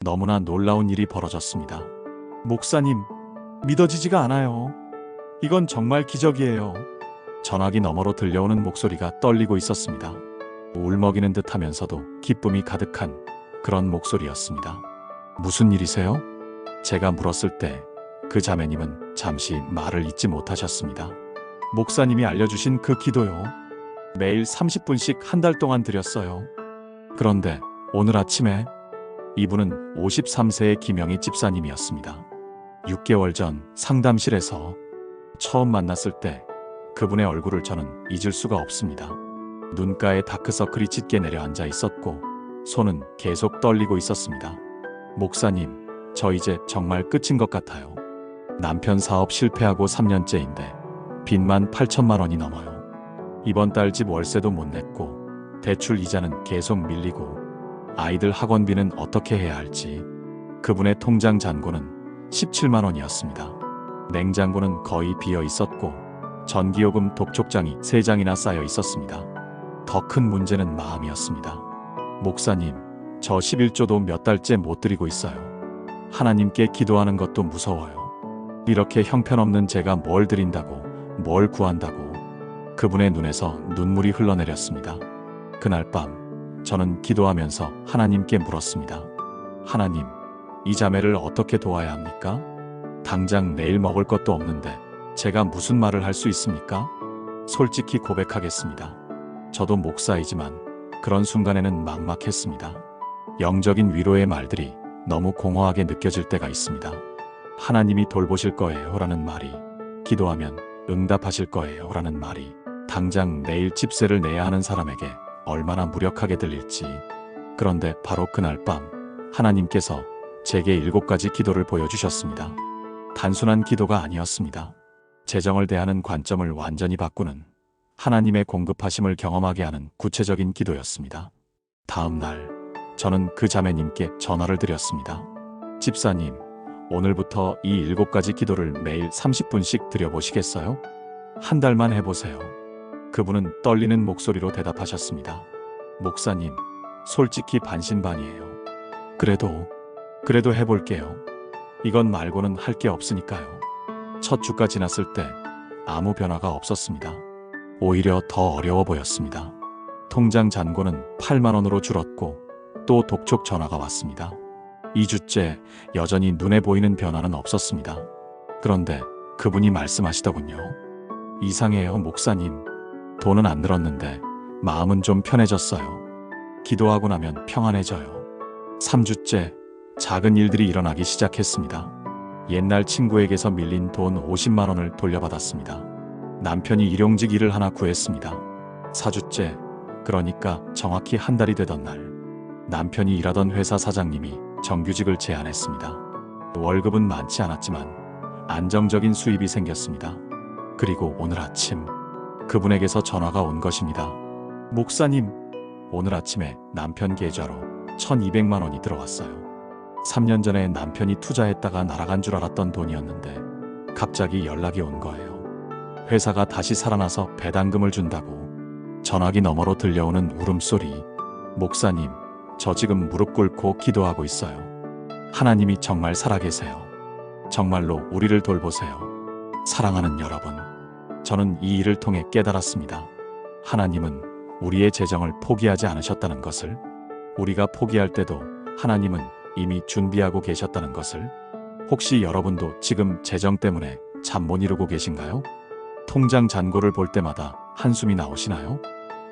너무나 놀라운 일이 벌어졌습니다. 목사님, 믿어지지가 않아요. 이건 정말 기적이에요. 전화기 너머로 들려오는 목소리가 떨리고 있었습니다. 울먹이는 듯 하면서도 기쁨이 가득한 그런 목소리였습니다. 무슨 일이세요? 제가 물었을 때 그 자매님은 잠시 말을 잇지 못하셨습니다. 목사님이 알려주신 그 기도요. 매일 30분씩 한 달 동안 드렸어요. 그런데 오늘 아침에 이분은 53세의 김영희 집사님이었습니다. 6개월 전 상담실에서 처음 만났을 때 그분의 얼굴을 저는 잊을 수가 없습니다. 눈가에 다크서클이 짙게 내려앉아 있었고 손은 계속 떨리고 있었습니다. 목사님, 저 이제 정말 끝인 것 같아요. 남편 사업 실패하고 3년째인데 빚만 8천만 원이 넘어요. 이번 달 집 월세도 못 냈고 대출 이자는 계속 밀리고 아이들 학원비는 어떻게 해야 할지. 그분의 통장 잔고는 17만 원이었습니다. 냉장고는 거의 비어 있었고 전기요금 독촉장이 3장이나 쌓여 있었습니다. 더 큰 문제는 마음이었습니다. 목사님, 저 11조도 몇 달째 못 드리고 있어요. 하나님께 기도하는 것도 무서워요. 이렇게 형편없는 제가 뭘 드린다고, 뭘 구한다고. 그분의 눈에서 눈물이 흘러내렸습니다. 그날 밤 저는 기도하면서 하나님께 물었습니다. 하나님, 이 자매를 어떻게 도와야 합니까? 당장 내일 먹을 것도 없는데 제가 무슨 말을 할 수 있습니까? 솔직히 고백하겠습니다. 저도 목사이지만 그런 순간에는 막막했습니다. 영적인 위로의 말들이 너무 공허하게 느껴질 때가 있습니다. 하나님이 돌보실 거예요 라는 말이, 기도하면 응답하실 거예요 라는 말이 당장 내일 집세를 내야 하는 사람에게 얼마나 무력하게 들릴지. 그런데 바로 그날 밤 하나님께서 제게 7가지 기도를 보여주셨습니다. 단순한 기도가 아니었습니다. 재정을 대하는 관점을 완전히 바꾸는, 하나님의 공급하심을 경험하게 하는 구체적인 기도였습니다. 다음 날 저는 그 자매님께 전화를 드렸습니다. 집사님, 오늘부터 이 7가지 기도를 매일 30분씩 드려보시겠어요? 한 달만 해보세요. 그분은 떨리는 목소리로 대답하셨습니다. 목사님, 솔직히 반신반의해요. 그래도 해볼게요. 이건 말고는 할 게 없으니까요. 첫 주가 지났을 때 아무 변화가 없었습니다. 오히려 더 어려워 보였습니다. 통장 잔고는 8만 원으로 줄었고 또 독촉 전화가 왔습니다. 2주째 여전히 눈에 보이는 변화는 없었습니다. 그런데 그분이 말씀하시더군요. 이상해요, 목사님. 돈은 안 늘었는데 마음은 좀 편해졌어요. 기도하고 나면 평안해져요. 3주째 작은 일들이 일어나기 시작했습니다. 옛날 친구에게서 밀린 돈 50만 원을 돌려받았습니다. 남편이 일용직 일을 하나 구했습니다. 4주째, 그러니까 정확히 한 달이 되던 날, 남편이 일하던 회사 사장님이 정규직을 제안했습니다. 월급은 많지 않았지만 안정적인 수입이 생겼습니다. 그리고 오늘 아침 그분에게서 전화가 온 것입니다. 목사님, 오늘 아침에 남편 계좌로 1200만 원이 들어왔어요. 3년 전에 남편이 투자했다가 날아간 줄 알았던 돈이었는데 갑자기 연락이 온 거예요. 회사가 다시 살아나서 배당금을 준다고. 전화기 너머로 들려오는 울음소리. 목사님, 저 지금 무릎 꿇고 기도하고 있어요. 하나님이 정말 살아계세요. 정말로 우리를 돌보세요. 사랑하는 여러분, 저는 이 일을 통해 깨달았습니다. 하나님은 우리의 재정을 포기하지 않으셨다는 것을, 우리가 포기할 때도 하나님은 이미 준비하고 계셨다는 것을. 혹시 여러분도 지금 재정 때문에 잠 못 이루고 계신가요? 통장 잔고를 볼 때마다 한숨이 나오시나요?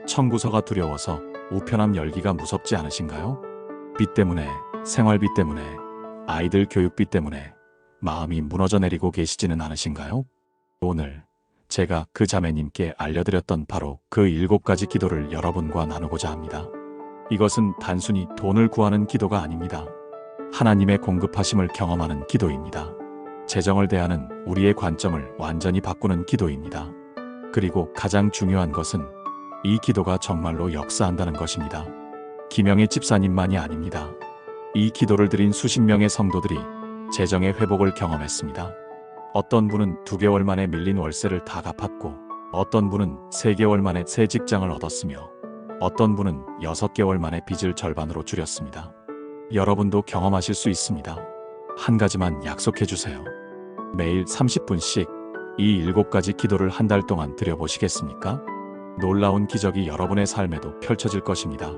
청구서가 두려워서 우편함 열기가 무섭지 않으신가요? 빚 때문에, 생활비 때문에, 아이들 교육비 때문에 마음이 무너져 내리고 계시지는 않으신가요? 오늘 제가 그 자매님께 알려드렸던 바로 그 7가지 기도를 여러분과 나누고자 합니다. 이것은 단순히 돈을 구하는 기도가 아닙니다. 하나님의 공급하심을 경험하는 기도입니다. 재정을 대하는 우리의 관점을 완전히 바꾸는 기도입니다. 그리고 가장 중요한 것은 이 기도가 정말로 역사한다는 것입니다. 김영희 집사님만이 아닙니다. 이 기도를 드린 수십 명의 성도들이 재정의 회복을 경험했습니다. 어떤 분은 2개월 만에 밀린 월세를 다 갚았고, 어떤 분은 3개월 만에 새 직장을 얻었으며, 어떤 분은 6개월 만에 빚을 절반으로 줄였습니다. 여러분도 경험하실 수 있습니다. 한 가지만 약속해 주세요. 매일 30분씩 이 7가지 기도를 한 달 동안 드려보시겠습니까? 놀라운 기적이 여러분의 삶에도 펼쳐질 것입니다.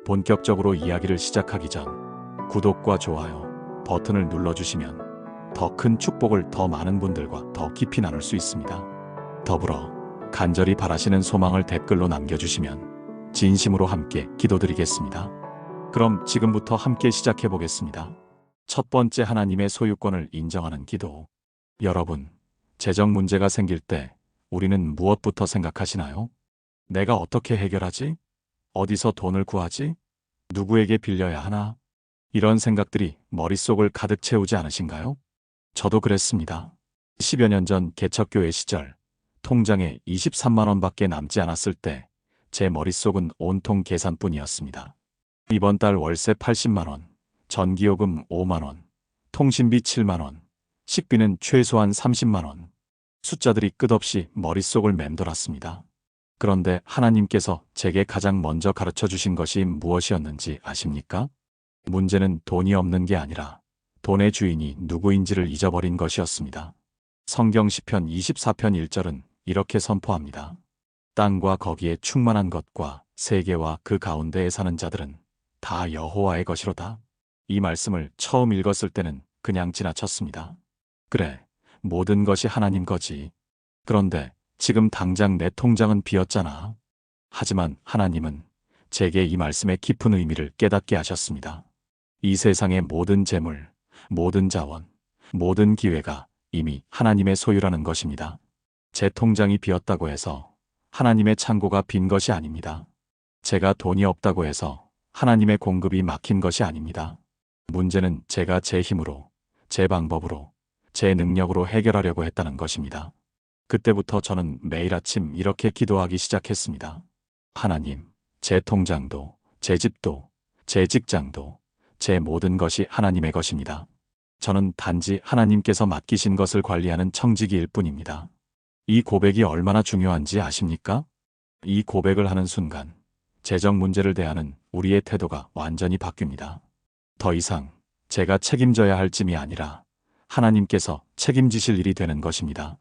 본격적으로 이야기를 시작하기 전 구독과 좋아요 버튼을 눌러주시면 더 큰 축복을 더 많은 분들과 더 깊이 나눌 수 있습니다. 더불어 간절히 바라시는 소망을 댓글로 남겨주시면 진심으로 함께 기도드리겠습니다. 그럼 지금부터 함께 시작해 보겠습니다. 첫 번째, 하나님의 소유권을 인정하는 기도. 여러분, 재정 문제가 생길 때 우리는 무엇부터 생각하시나요? 내가 어떻게 해결하지? 어디서 돈을 구하지? 누구에게 빌려야 하나? 이런 생각들이 머릿속을 가득 채우지 않으신가요? 저도 그랬습니다. 10여 년 전 개척교회 시절 통장에 23만 원밖에 남지 않았을 때 제 머릿속은 온통 계산뿐이었습니다. 이번 달 월세 80만 원, 전기요금 5만 원, 통신비 7만 원, 식비는 최소한 30만 원. 숫자들이 끝없이 머릿속을 맴돌았습니다. 그런데 하나님께서 제게 가장 먼저 가르쳐 주신 것이 무엇이었는지 아십니까? 문제는 돈이 없는 게 아니라 돈의 주인이 누구인지를 잊어버린 것이었습니다. 성경 시편 24편 1절은 이렇게 선포합니다. 땅과 거기에 충만한 것과 세계와 그 가운데에 사는 자들은 다 여호와의 것이로다. 이 말씀을 처음 읽었을 때는 그냥 지나쳤습니다. 그래, 모든 것이 하나님 거지. 그런데 지금 당장 내 통장은 비었잖아. 하지만 하나님은 제게 이 말씀의 깊은 의미를 깨닫게 하셨습니다. 이 세상의 모든 재물, 모든 자원, 모든 기회가 이미 하나님의 소유라는 것입니다. 제 통장이 비었다고 해서 하나님의 창고가 빈 것이 아닙니다. 제가 돈이 없다고 해서 하나님의 공급이 막힌 것이 아닙니다. 문제는 제가 제 힘으로, 제 방법으로, 제 능력으로 해결하려고 했다는 것입니다. 그때부터 저는 매일 아침 이렇게 기도하기 시작했습니다. 하나님, 제 통장도, 제 집도, 제 직장도, 제 모든 것이 하나님의 것입니다. 저는 단지 하나님께서 맡기신 것을 관리하는 청지기일 뿐입니다. 이 고백이 얼마나 중요한지 아십니까? 이 고백을 하는 순간 재정 문제를 대하는 우리의 태도가 완전히 바뀝니다. 더 이상 제가 책임져야 할 짐이 아니라 하나님께서 책임지실 일이 되는 것입니다.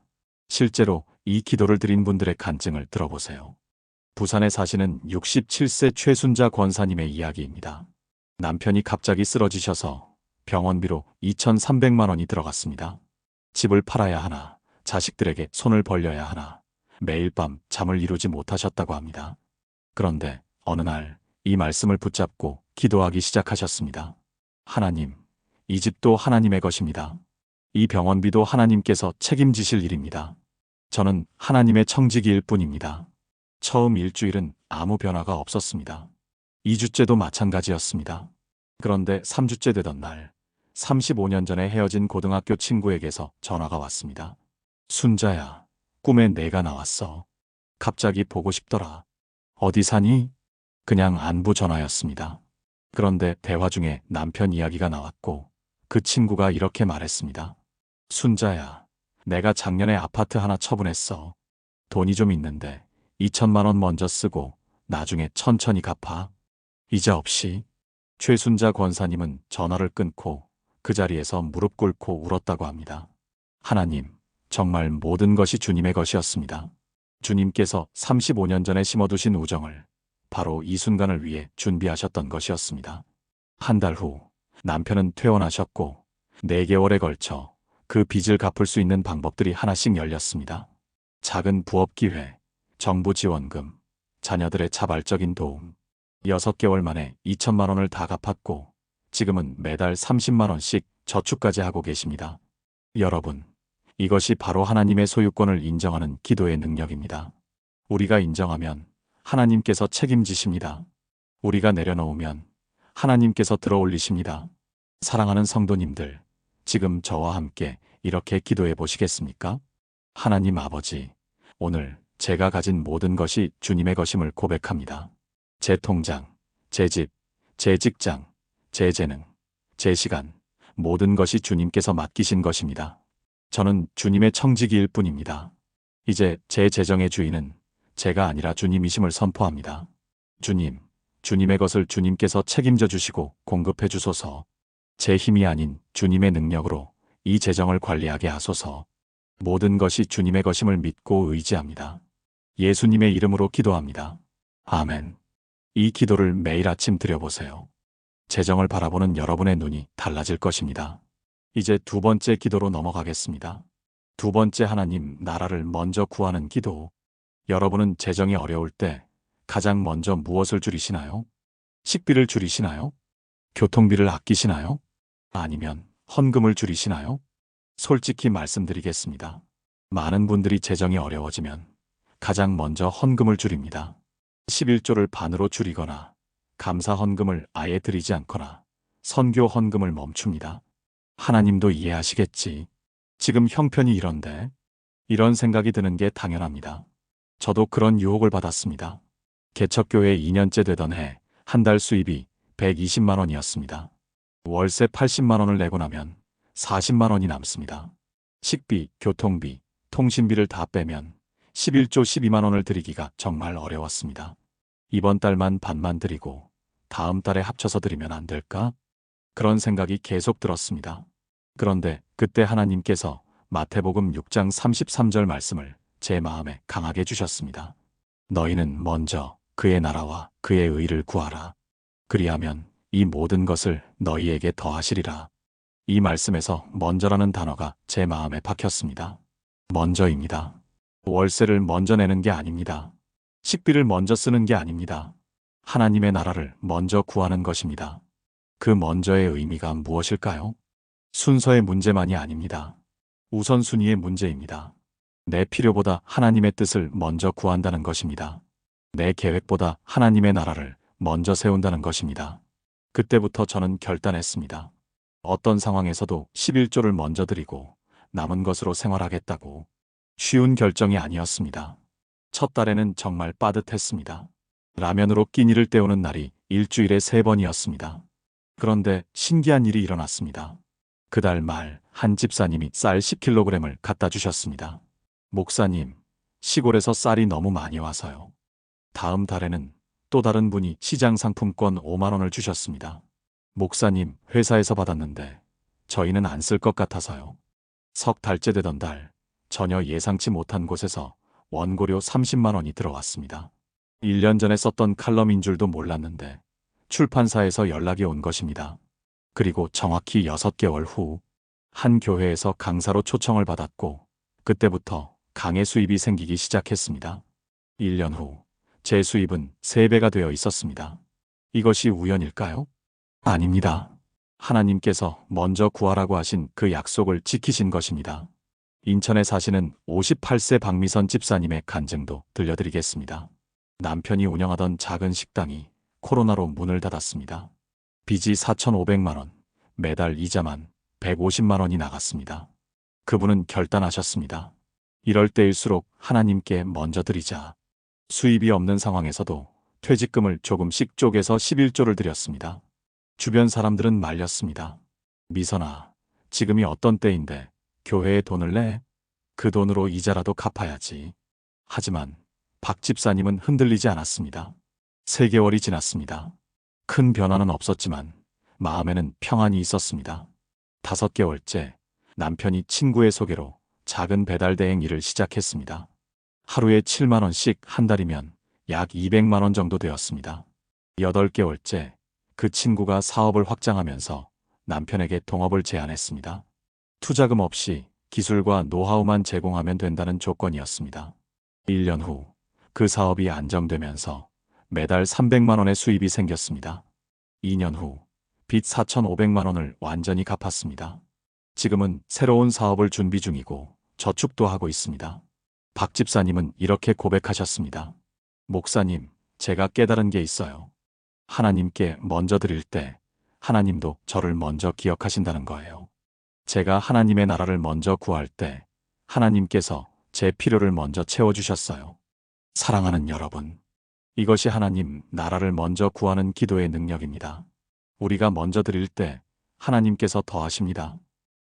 실제로 이 기도를 드린 분들의 간증을 들어보세요. 부산에 사시는 67세 최순자 권사님의 이야기입니다. 남편이 갑자기 쓰러지셔서 병원비로 2,300만 원이 들어갔습니다. 집을 팔아야 하나, 자식들에게 손을 벌려야 하나, 매일 밤 잠을 이루지 못하셨다고 합니다. 그런데 어느 날 이 말씀을 붙잡고 기도하기 시작하셨습니다. 하나님, 이 집도 하나님의 것입니다. 이 병원비도 하나님께서 책임지실 일입니다. 저는 하나님의 청지기일 뿐입니다. 처음 일주일은 아무 변화가 없었습니다. 2주째도 마찬가지였습니다. 그런데 3주째 되던 날, 35년 전에 헤어진 고등학교 친구에게서 전화가 왔습니다. 순자야, 꿈에 내가 나왔어. 갑자기 보고 싶더라. 어디 사니? 그냥 안부 전화였습니다. 그런데 대화 중에 남편 이야기가 나왔고 그 친구가 이렇게 말했습니다. 순자야, 내가 작년에 아파트 하나 처분했어. 돈이 좀 있는데 2천만 원 먼저 쓰고 나중에 천천히 갚아. 이자 없이. 최순자 권사님은 전화를 끊고 그 자리에서 무릎 꿇고 울었다고 합니다. 하나님, 정말 모든 것이 주님의 것이었습니다. 주님께서 35년 전에 심어두신 우정을 바로 이 순간을 위해 준비하셨던 것이었습니다. 한 달 후 남편은 퇴원하셨고 4개월에 걸쳐 그 빚을 갚을 수 있는 방법들이 하나씩 열렸습니다. 작은 부업 기회, 정부 지원금, 자녀들의 자발적인 도움. 6개월 만에 2천만 원을 다 갚았고 지금은 매달 30만 원씩 저축까지 하고 계십니다. 여러분, 이것이 바로 하나님의 소유권을 인정하는 기도의 능력입니다. 우리가 인정하면 하나님께서 책임지십니다. 우리가 내려놓으면 하나님께서 들어올리십니다. 사랑하는 성도님들, 지금 저와 함께 이렇게 기도해 보시겠습니까? 하나님 아버지, 오늘 제가 가진 모든 것이 주님의 것임을 고백합니다. 제 통장, 제 집, 제 직장, 제 재능, 제 시간, 모든 것이 주님께서 맡기신 것입니다. 저는 주님의 청지기일 뿐입니다. 이제 제 재정의 주인은 제가 아니라 주님이심을 선포합니다. 주님, 주님의 것을 주님께서 책임져 주시고 공급해 주소서. 제 힘이 아닌 주님의 능력으로 이 재정을 관리하게 하소서. 모든 것이 주님의 것임을 믿고 의지합니다. 예수님의 이름으로 기도합니다. 아멘. 이 기도를 매일 아침 드려보세요. 재정을 바라보는 여러분의 눈이 달라질 것입니다. 이제 두 번째 기도로 넘어가겠습니다. 두 번째, 하나님 나라를 먼저 구하는 기도. 여러분은 재정이 어려울 때 가장 먼저 무엇을 줄이시나요? 식비를 줄이시나요? 교통비를 아끼시나요? 아니면 헌금을 줄이시나요? 솔직히 말씀드리겠습니다. 많은 분들이 재정이 어려워지면 가장 먼저 헌금을 줄입니다. 11조를 반으로 줄이거나 감사 헌금을 아예 드리지 않거나 선교 헌금을 멈춥니다. 하나님도 이해하시겠지. 지금 형편이 이런데, 이런 생각이 드는 게 당연합니다. 저도 그런 유혹을 받았습니다. 개척교회 2년째 되던 해 한 달 수입이 120만 원이었습니다. 월세 80만 원을 내고 나면 40만 원이 남습니다. 식비, 교통비, 통신비를 다 빼면 11조 12만 원을 드리기가 정말 어려웠습니다. 이번 달만 반만 드리고 다음 달에 합쳐서 드리면 안 될까? 그런 생각이 계속 들었습니다. 그런데 그때 하나님께서 마태복음 6장 33절 말씀을 제 마음에 강하게 주셨습니다. 너희는 먼저 그의 나라와 그의 의를 구하라. 그리하면 이 모든 것을 너희에게 더하시리라. 이 말씀에서 먼저라는 단어가 제 마음에 박혔습니다. 먼저입니다. 월세를 먼저 내는 게 아닙니다. 식비를 먼저 쓰는 게 아닙니다. 하나님의 나라를 먼저 구하는 것입니다. 그 먼저의 의미가 무엇일까요? 순서의 문제만이 아닙니다. 우선순위의 문제입니다. 내 필요보다 하나님의 뜻을 먼저 구한다는 것입니다. 내 계획보다 하나님의 나라를 먼저 세운다는 것입니다. 그때부터 저는 결단했습니다. 어떤 상황에서도 11조를 먼저 드리고 남은 것으로 생활하겠다고. 쉬운 결정이 아니었습니다. 첫 달에는 정말 빠듯했습니다. 라면으로 끼니를 때우는 날이 일주일에 3번이었습니다. 그런데 신기한 일이 일어났습니다. 그달 말 한 집사님이 쌀 10kg을 갖다 주셨습니다. 목사님, 시골에서 쌀이 너무 많이 와서요. 다음 달에는 또 다른 분이 시장 상품권 5만 원을 주셨습니다. 목사님, 회사에서 받았는데 저희는 안 쓸 것 같아서요. 석 달째 되던 달, 전혀 예상치 못한 곳에서 원고료 30만 원이 들어왔습니다. 1년 전에 썼던 칼럼인 줄도 몰랐는데 출판사에서 연락이 온 것입니다. 그리고 정확히 6개월 후 한 교회에서 강사로 초청을 받았고 그때부터 강의 수입이 생기기 시작했습니다. 1년 후 제 수입은 3배가 되어 있었습니다. 이것이 우연일까요? 아닙니다. 하나님께서 먼저 구하라고 하신 그 약속을 지키신 것입니다. 인천에 사시는 58세 박미선 집사님의 간증도 들려드리겠습니다. 남편이 운영하던 작은 식당이 코로나로 문을 닫았습니다. 빚이 4,500만 원, 매달 이자만 150만 원이 나갔습니다. 그분은 결단하셨습니다. 이럴 때일수록 하나님께 먼저 드리자. 수입이 없는 상황에서도 퇴직금을 조금씩 쪼개서 11조를 드렸습니다. 주변 사람들은 말렸습니다. 미선아, 지금이 어떤 때인데 교회에 돈을 내? 그 돈으로 이자라도 갚아야지. 하지만 박 집사님은 흔들리지 않았습니다. 3개월이 지났습니다. 큰 변화는 없었지만 마음에는 평안이 있었습니다. 5개월째 남편이 친구의 소개로 작은 배달 대행 일을 시작했습니다. 하루에 7만 원씩 한 달이면 약 200만 원 정도 되었습니다. 8개월째 그 친구가 사업을 확장하면서 남편에게 동업을 제안했습니다. 투자금 없이 기술과 노하우만 제공하면 된다는 조건이었습니다. 1년 후 그 사업이 안정되면서 매달 300만 원의 수입이 생겼습니다. 2년 후 빚 4,500만 원을 완전히 갚았습니다. 지금은 새로운 사업을 준비 중이고 저축도 하고 있습니다. 박 집사님은 이렇게 고백하셨습니다. 목사님, 제가 깨달은 게 있어요. 하나님께 먼저 드릴 때 하나님도 저를 먼저 기억하신다는 거예요. 제가 하나님의 나라를 먼저 구할 때 하나님께서 제 필요를 먼저 채워주셨어요. 사랑하는 여러분, 이것이 하나님 나라를 먼저 구하는 기도의 능력입니다. 우리가 먼저 드릴 때 하나님께서 더하십니다.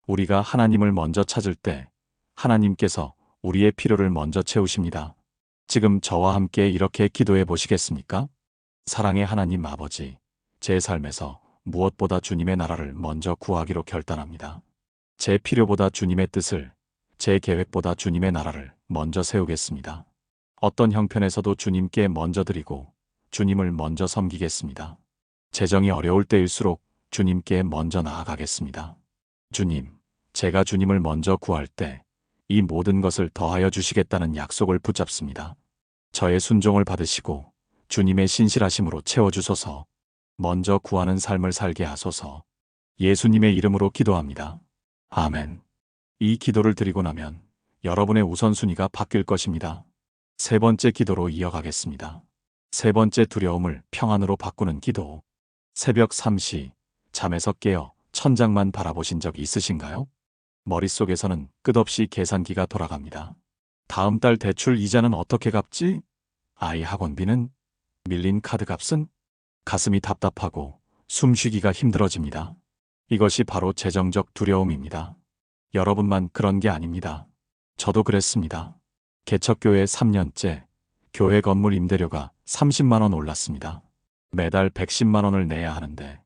우리가 하나님을 먼저 찾을 때 하나님께서 우리의 필요를 먼저 채우십니다. 지금 저와 함께 이렇게 기도해 보시겠습니까? 사랑의 하나님 아버지, 제 삶에서 무엇보다 주님의 나라를 먼저 구하기로 결단합니다. 제 필요보다 주님의 뜻을, 제 계획보다 주님의 나라를 먼저 세우겠습니다. 어떤 형편에서도 주님께 먼저 드리고 주님을 먼저 섬기겠습니다. 재정이 어려울 때일수록 주님께 먼저 나아가겠습니다. 주님, 제가 주님을 먼저 구할 때 이 모든 것을 더하여 주시겠다는 약속을 붙잡습니다. 저의 순종을 받으시고 주님의 신실하심으로 채워주소서. 먼저 구하는 삶을 살게 하소서. 예수님의 이름으로 기도합니다. 아멘. 이 기도를 드리고 나면 여러분의 우선순위가 바뀔 것입니다. 세 번째 기도로 이어가겠습니다. 세 번째 두려움을 평안으로 바꾸는 기도. 새벽 3시, 잠에서 깨어 천장만 바라보신 적 있으신가요? 머릿속에서는 끝없이 계산기가 돌아갑니다. 다음 달 대출 이자는 어떻게 갚지? 아이 학원비는? 밀린 카드 값은? 가슴이 답답하고 숨쉬기가 힘들어집니다. 이것이 바로 재정적 두려움입니다. 여러분만 그런 게 아닙니다. 저도 그랬습니다. 개척교회 3년째 교회 건물 임대료가 30만 원 올랐습니다. 매달 110만 원을 내야 하는데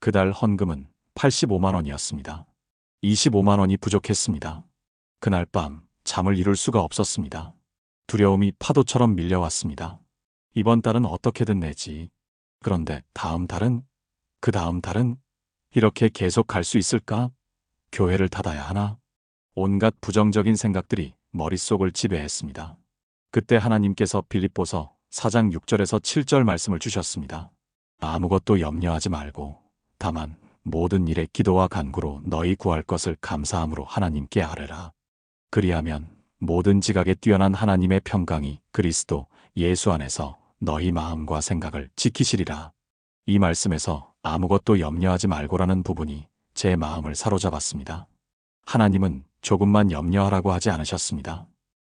그달 헌금은 85만 원이었습니다. 25만 원이 부족했습니다. 그날 밤 잠을 이룰 수가 없었습니다. 두려움이 파도처럼 밀려왔습니다. 이번 달은 어떻게든 내지. 그런데 다음 달은? 그 다음 달은? 이렇게 계속 갈 수 있을까? 교회를 닫아야 하나? 온갖 부정적인 생각들이 머릿속을 지배했습니다. 그때 하나님께서 빌립보서 4장 6절에서 7절 말씀을 주셨습니다. 아무것도 염려하지 말고 다만 모든 일에 기도와 간구로 너희 구할 것을 감사함으로 하나님께 아뢰라. 그리하면 모든 지각에 뛰어난 하나님의 평강이 그리스도 예수 안에서 너희 마음과 생각을 지키시리라. 이 말씀에서 아무것도 염려하지 말고라는 부분이 제 마음을 사로잡았습니다. 하나님은 조금만 염려하라고 하지 않으셨습니다.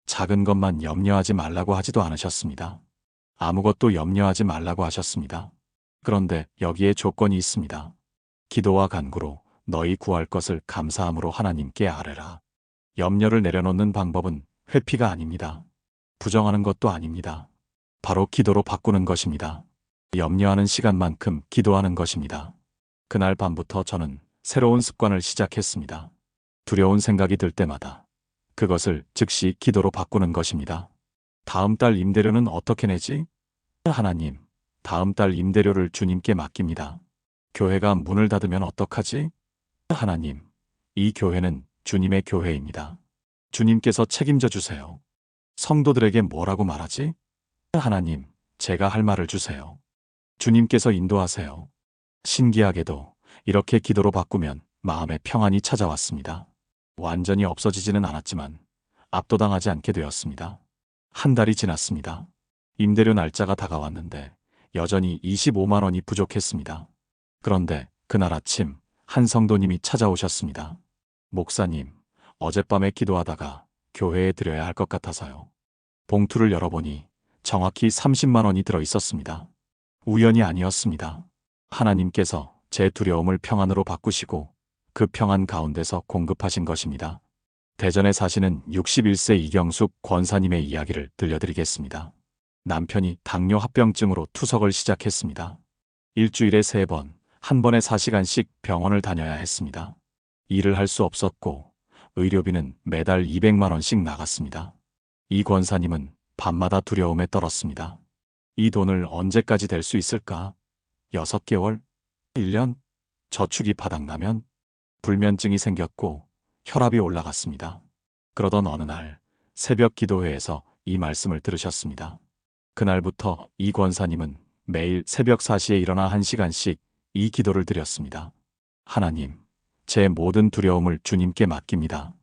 작은 것만 염려하지 말라고 하지도 않으셨습니다. 아무것도 염려하지 말라고 하셨습니다. 그런데 여기에 조건이 있습니다. 기도와 간구로 너희 구할 것을 감사함으로 하나님께 아뢰라. 염려를 내려놓는 방법은 회피가 아닙니다. 부정하는 것도 아닙니다. 바로 기도로 바꾸는 것입니다. 염려하는 시간만큼 기도하는 것입니다. 그날 밤부터 저는 새로운 습관을 시작했습니다. 두려운 생각이 들 때마다 그것을 즉시 기도로 바꾸는 것입니다. 다음 달 임대료는 어떻게 내지? 하나님, 다음 달 임대료를 주님께 맡깁니다. 교회가 문을 닫으면 어떡하지? 하나님, 이 교회는 주님의 교회입니다. 주님께서 책임져 주세요. 성도들에게 뭐라고 말하지? 하나님, 제가 할 말을 주세요. 주님께서 인도하세요. 신기하게도 이렇게 기도로 바꾸면 마음의 평안이 찾아왔습니다. 완전히 없어지지는 않았지만 압도당하지 않게 되었습니다. 한 달이 지났습니다. 임대료 날짜가 다가왔는데 여전히 25만 원이 부족했습니다. 그런데 그날 아침 한 성도님이 찾아오셨습니다. 목사님, 어젯밤에 기도하다가 교회에 드려야 할 것 같아서요. 봉투를 열어보니 정확히 30만 원이 들어 있었습니다. 우연이 아니었습니다. 하나님께서 제 두려움을 평안으로 바꾸시고 그 평안 가운데서 공급하신 것입니다. 대전에 사시는 61세 이경숙 권사님의 이야기를 들려드리겠습니다. 남편이 당뇨 합병증으로 투석을 시작했습니다. 일주일에 3번, 한 번에 4시간씩 병원을 다녀야 했습니다. 일을 할 수 없었고 의료비는 매달 200만 원씩 나갔습니다. 이 권사님은 밤마다 두려움에 떨었습니다. 이 돈을 언제까지 댈 수 있을까? 6개월? 1년? 저축이 바닥나면? 불면증이 생겼고 혈압이 올라갔습니다. 그러던 어느 날 새벽 기도회에서 이 말씀을 들으셨습니다. 그날부터 이 권사님은 매일 새벽 4시에 일어나 1시간씩 이 기도를 드렸습니다. 하나님, 제 모든 두려움을 주님께 맡깁니다.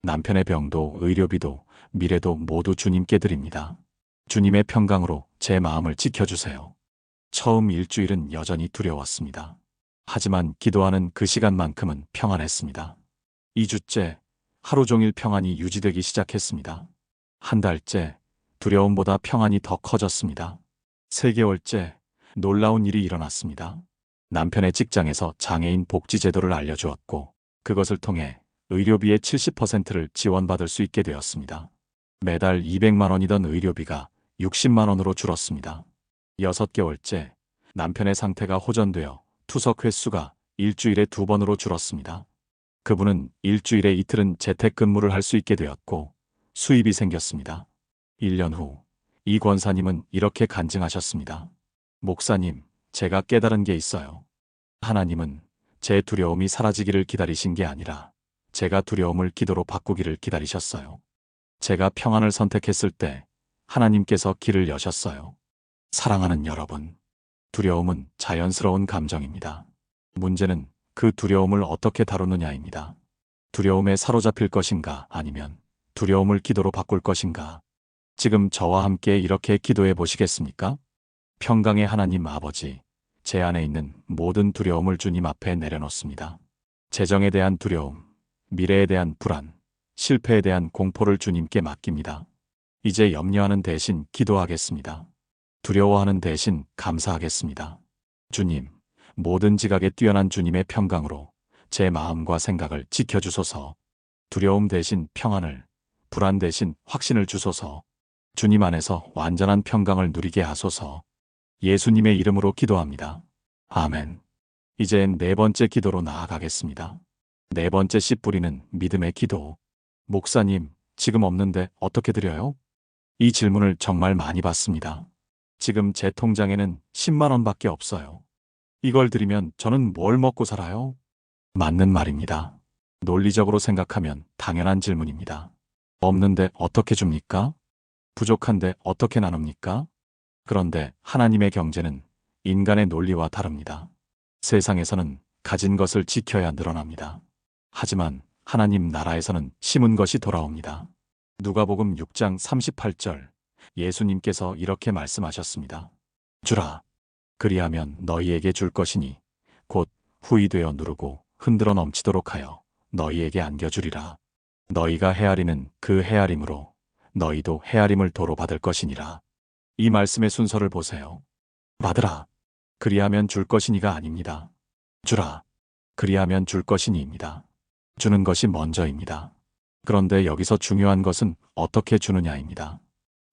남편의 병도 의료비도 미래도 모두 주님께 드립니다. 주님의 평강으로 제 마음을 지켜주세요. 처음 일주일은 여전히 두려웠습니다. 하지만 기도하는 그 시간만큼은 평안했습니다. 2주째 하루 종일 평안이 유지되기 시작했습니다. 한 달째 두려움보다 평안이 더 커졌습니다. 3개월째 놀라운 일이 일어났습니다. 남편의 직장에서 장애인 복지제도를 알려주었고 그것을 통해 의료비의 70%를 지원받을 수 있게 되었습니다. 매달 200만 원이던 의료비가 60만 원으로 줄었습니다. 6개월째 남편의 상태가 호전되어 투석 횟수가 일주일에 2번으로 줄었습니다. 그분은 일주일에 이틀은 재택근무를 할 수 있게 되었고 수입이 생겼습니다. 1년 후 이 권사님은 이렇게 간증하셨습니다. 목사님, 제가 깨달은 게 있어요. 하나님은 제 두려움이 사라지기를 기다리신 게 아니라 제가 두려움을 기도로 바꾸기를 기다리셨어요. 제가 평안을 선택했을 때 하나님께서 길을 여셨어요. 사랑하는 여러분, 두려움은 자연스러운 감정입니다. 문제는 그 두려움을 어떻게 다루느냐입니다. 두려움에 사로잡힐 것인가 아니면 두려움을 기도로 바꿀 것인가. 지금 저와 함께 이렇게 기도해 보시겠습니까? 평강의 하나님 아버지, 제 안에 있는 모든 두려움을 주님 앞에 내려놓습니다. 재정에 대한 두려움, 미래에 대한 불안, 실패에 대한 공포를 주님께 맡깁니다. 이제 염려하는 대신 기도하겠습니다. 두려워하는 대신 감사하겠습니다. 주님, 모든 지각에 뛰어난 주님의 평강으로 제 마음과 생각을 지켜주소서. 두려움 대신 평안을, 불안 대신 확신을 주소서. 주님 안에서 완전한 평강을 누리게 하소서. 예수님의 이름으로 기도합니다. 아멘. 이젠 4번째 기도로 나아가겠습니다. 4번째 씨 뿌리는 믿음의 기도. 목사님, 지금 없는데 어떻게 드려요? 이 질문을 정말 많이 받습니다. 지금 제 통장에는 10만 원밖에 없어요. 이걸 드리면 저는 뭘 먹고 살아요? 맞는 말입니다. 논리적으로 생각하면 당연한 질문입니다. 없는데 어떻게 줍니까? 부족한데 어떻게 나눕니까? 그런데 하나님의 경제는 인간의 논리와 다릅니다. 세상에서는 가진 것을 지켜야 늘어납니다. 하지만 하나님 나라에서는 심은 것이 돌아옵니다. 누가복음 6장 38절, 예수님께서 이렇게 말씀하셨습니다. 주라, 그리하면 너희에게 줄 것이니 곧 후이되어 누르고 흔들어 넘치도록 하여 너희에게 안겨주리라. 너희가 헤아리는 그 헤아림으로 너희도 헤아림을 도로 받을 것이니라. 이 말씀의 순서를 보세요. 받으라, 그리하면 줄 것이니가 아닙니다. 주라, 그리하면 줄 것이니입니다. 주는 것이 먼저입니다. 그런데 여기서 중요한 것은 어떻게 주느냐입니다.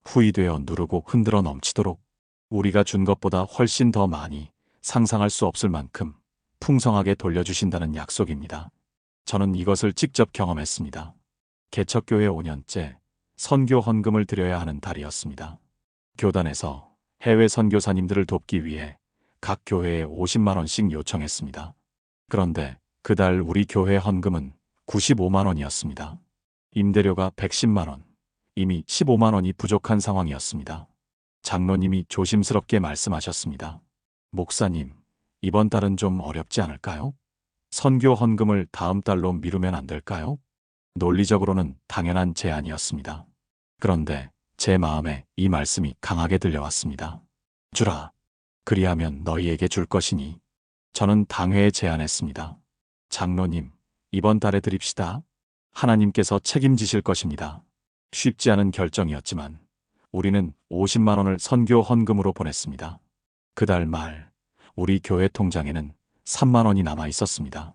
후이되어 누르고 흔들어 넘치도록, 우리가 준 것보다 훨씬 더 많이, 상상할 수 없을 만큼 풍성하게 돌려주신다는 약속입니다. 저는 이것을 직접 경험했습니다. 개척교회 5년째 선교 헌금을 드려야 하는 달이었습니다. 교단에서 해외 선교사님들을 돕기 위해 각 교회에 50만 원씩 요청했습니다. 그런데 그달 우리 교회 헌금은 95만 원이었습니다. 임대료가 110만 원, 이미 15만 원이 부족한 상황이었습니다. 장로님이 조심스럽게 말씀하셨습니다. 목사님, 이번 달은 좀 어렵지 않을까요? 선교 헌금을 다음 달로 미루면 안 될까요? 논리적으로는 당연한 제안이었습니다. 그런데 제 마음에 이 말씀이 강하게 들려왔습니다. 주라, 그리하면 너희에게 줄 것이니. 저는 당회에 제안했습니다. 장로님, 이번 달에 드립시다. 하나님께서 책임지실 것입니다. 쉽지 않은 결정이었지만 우리는 50만 원을 선교 헌금으로 보냈습니다. 그달 말 우리 교회 통장에는 3만 원이 남아 있었습니다.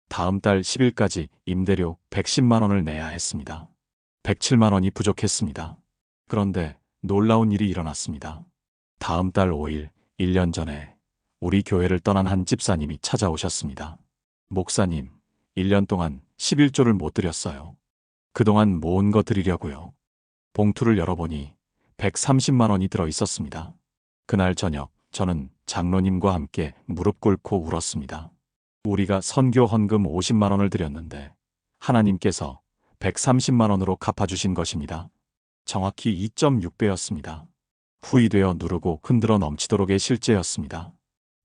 다음 달 10일까지 임대료 110만 원을 내야 했습니다. 107만 원이 부족했습니다. 그런데 놀라운 일이 일어났습니다. 다음 달 5일, 1년 전에 우리 교회를 떠난 한 집사님이 찾아오셨습니다. 목사님, 1년 동안 11조를 못 드렸어요. 그동안 모은 거 드리려고요. 봉투를 열어보니 130만 원이 들어 있었습니다. 그날 저녁 저는 장로님과 함께 무릎 꿇고 울었습니다. 우리가 선교 헌금 50만 원을 드렸는데 하나님께서 130만 원으로 갚아주신 것입니다. 정확히 2.6배였습니다. 후이되어 누르고 흔들어 넘치도록의 실제였습니다.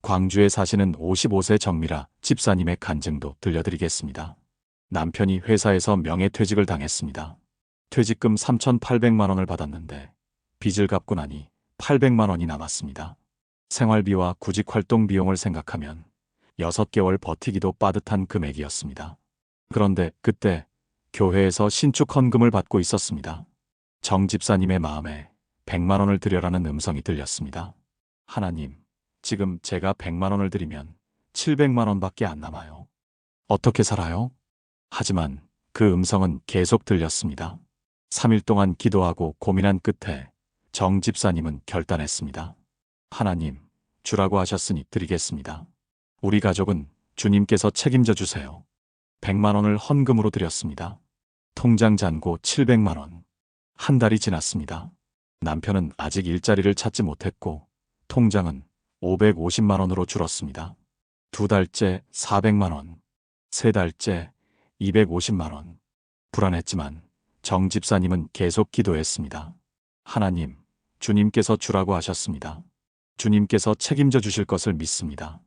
광주에 사시는 55세 정미라 집사님의 간증도 들려드리겠습니다. 남편이 회사에서 명예퇴직을 당했습니다. 퇴직금 3,800만 원을 받았는데 빚을 갚고 나니 800만 원이 남았습니다. 생활비와 구직활동 비용을 생각하면 6개월 버티기도 빠듯한 금액이었습니다. 그런데 그때 교회에서 신축 헌금을 받고 있었습니다. 정 집사님의 마음에 100만 원을 드려라는 음성이 들렸습니다. 하나님, 지금 제가 100만 원을 드리면 700만 원밖에 안 남아요. 어떻게 살아요? 하지만 그 음성은 계속 들렸습니다. 3일 동안 기도하고 고민한 끝에 정 집사님은 결단했습니다. 하나님, 주라고 하셨으니 드리겠습니다. 우리 가족은 주님께서 책임져 주세요. 100만 원을 헌금으로 드렸습니다. 통장 잔고 700만 원. 한 달이 지났습니다. 남편은 아직 일자리를 찾지 못했고 통장은 550만 원으로 줄었습니다. 2달째 400만 원, 3달째 250만 원. 불안했지만 정 집사님은 계속 기도했습니다. 하나님, 주님께서 주라고 하셨습니다. 주님께서 책임져 주실 것을 믿습니다.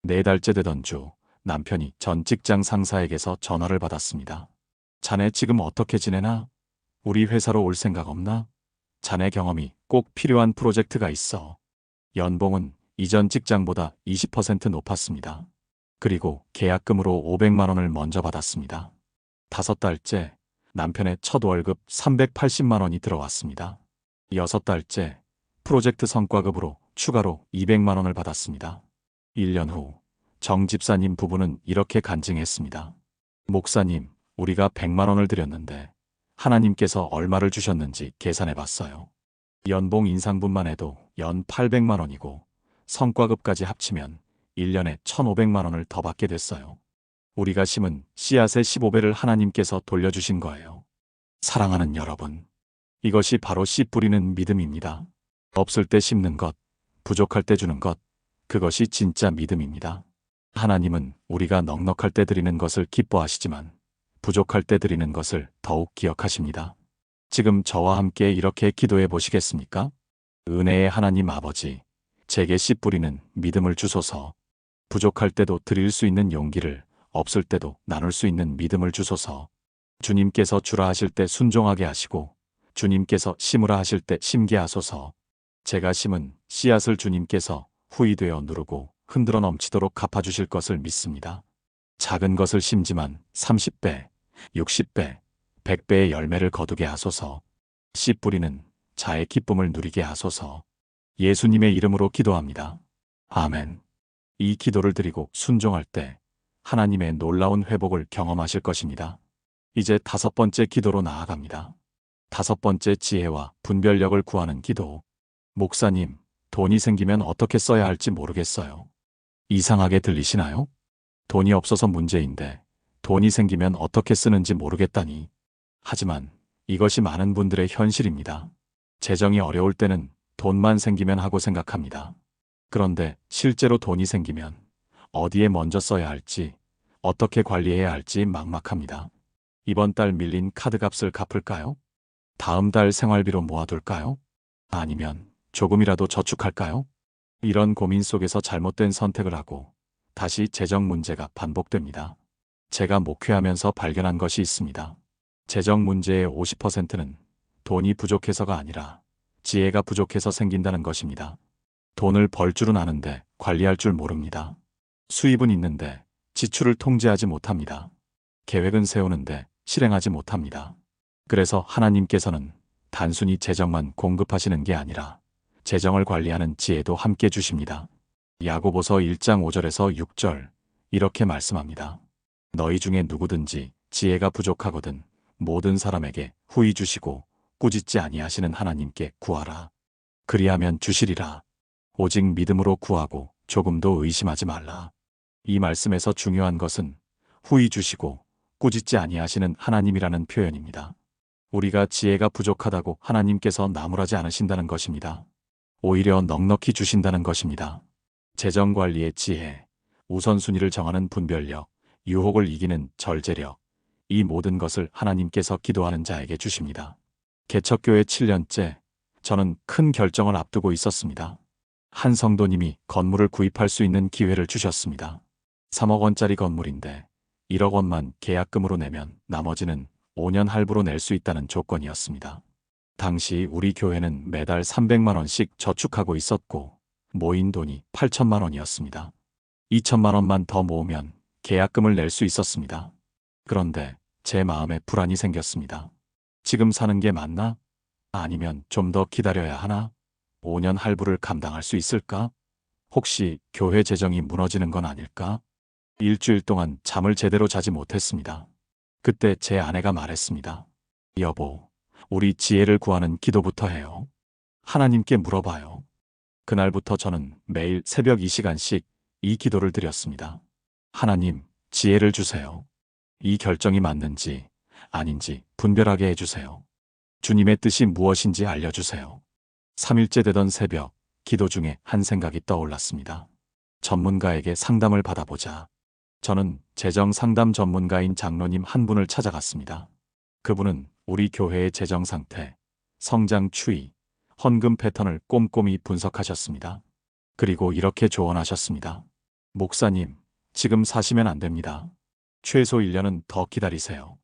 4달째 되던 주, 남편이 전 직장 상사에게서 전화를 받았습니다. 자네 지금 어떻게 지내나? 우리 회사로 올 생각 없나? 자네 경험이 꼭 필요한 프로젝트가 있어. 연봉은 이전 직장보다 20% 높았습니다. 그리고 계약금으로 500만 원을 먼저 받았습니다. 5달째 남편의 첫 월급 380만 원이 들어왔습니다. 6달째 프로젝트 성과급으로 추가로 200만 원을 받았습니다. 1년 후 정 집사님 부부는 이렇게 간증했습니다. 목사님, 우리가 100만 원을 드렸는데 하나님께서 얼마를 주셨는지 계산해 봤어요. 연봉 인상분만 해도 연 800만 원이고 성과급까지 합치면 1년에 1,500만 원을 더 받게 됐어요. 우리가 심은 씨앗의 15배를 하나님께서 돌려주신 거예요. 사랑하는 여러분, 이것이 바로 씨 뿌리는 믿음입니다. 없을 때 심는 것, 부족할 때 주는 것, 그것이 진짜 믿음입니다. 하나님은 우리가 넉넉할 때 드리는 것을 기뻐하시지만 부족할 때 드리는 것을 더욱 기억하십니다. 지금 저와 함께 이렇게 기도해 보시겠습니까? 은혜의 하나님 아버지, 제게 씨 뿌리는 믿음을 주소서. 부족할 때도 드릴 수 있는 용기를, 없을 때도 나눌 수 있는 믿음을 주소서. 주님께서 주라 하실 때 순종하게 하시고 주님께서 심으라 하실 때 심게 하소서. 제가 심은 씨앗을 주님께서 후이 되어 누르고 흔들어 넘치도록 갚아주실 것을 믿습니다. 작은 것을 심지만 30배, 60배, 100배의 열매를 거두게 하소서. 씨 뿌리는 자의 기쁨을 누리게 하소서. 예수님의 이름으로 기도합니다. 아멘. 이 기도를 드리고 순종할 때 하나님의 놀라운 회복을 경험하실 것입니다. 이제 5번째 기도로 나아갑니다. 5번째 지혜와 분별력을 구하는 기도. 목사님, 돈이 생기면 어떻게 써야 할지 모르겠어요. 이상하게 들리시나요? 돈이 없어서 문제인데 돈이 생기면 어떻게 쓰는지 모르겠다니. 하지만 이것이 많은 분들의 현실입니다. 재정이 어려울 때는 돈만 생기면 하고 생각합니다. 그런데 실제로 돈이 생기면 어디에 먼저 써야 할지, 어떻게 관리해야 할지 막막합니다. 이번 달 밀린 카드값을 갚을까요? 다음 달 생활비로 모아둘까요? 아니면 조금이라도 저축할까요? 이런 고민 속에서 잘못된 선택을 하고 다시 재정 문제가 반복됩니다. 제가 목회하면서 발견한 것이 있습니다. 재정 문제의 50%는 돈이 부족해서가 아니라 지혜가 부족해서 생긴다는 것입니다. 돈을 벌 줄은 아는데 관리할 줄 모릅니다. 수입은 있는데 지출을 통제하지 못합니다. 계획은 세우는데 실행하지 못합니다. 그래서 하나님께서는 단순히 재정만 공급하시는 게 아니라 재정을 관리하는 지혜도 함께 주십니다. 야고보서 1장 5절에서 6절 이렇게 말씀합니다. 너희 중에 누구든지 지혜가 부족하거든 모든 사람에게 후히 주시고 꾸짖지 아니하시는 하나님께 구하라. 그리하면 주시리라. 오직 믿음으로 구하고 조금도 의심하지 말라. 이 말씀에서 중요한 것은 후히 주시고 꾸짖지 아니하시는 하나님이라는 표현입니다. 우리가 지혜가 부족하다고 하나님께서 나무라지 않으신다는 것입니다. 오히려 넉넉히 주신다는 것입니다. 재정관리의 지혜, 우선순위를 정하는 분별력, 유혹을 이기는 절제력, 이 모든 것을 하나님께서 기도하는 자에게 주십니다. 개척교회 7년째, 저는 큰 결정을 앞두고 있었습니다. 한 성도님이 건물을 구입할 수 있는 기회를 주셨습니다. 3억 원짜리 건물인데 1억 원만 계약금으로 내면 나머지는 5년 할부로 낼 수 있다는 조건이었습니다. 당시 우리 교회는 매달 300만 원씩 저축하고 있었고 모인 돈이 8천만 원이었습니다. 2천만 원만 더 모으면 계약금을 낼 수 있었습니다. 그런데 제 마음에 불안이 생겼습니다. 지금 사는 게 맞나? 아니면 좀 더 기다려야 하나? 5년 할부를 감당할 수 있을까? 혹시 교회 재정이 무너지는 건 아닐까? 일주일 동안 잠을 제대로 자지 못했습니다. 그때 제 아내가 말했습니다. 여보, 우리 지혜를 구하는 기도부터 해요. 하나님께 물어봐요. 그날부터 저는 매일 새벽 이 시간씩 이 기도를 드렸습니다. 하나님, 지혜를 주세요. 이 결정이 맞는지 아닌지 분별하게 해주세요. 주님의 뜻이 무엇인지 알려주세요. 3일째 되던 새벽, 기도 중에 한 생각이 떠올랐습니다. 전문가에게 상담을 받아보자. 저는 재정 상담 전문가인 장로님 한 분을 찾아갔습니다. 그분은 우리 교회의 재정 상태, 성장 추이, 헌금 패턴을 꼼꼼히 분석하셨습니다. 그리고 이렇게 조언하셨습니다. 목사님, 지금 사시면 안 됩니다. 최소 1년은 더 기다리세요.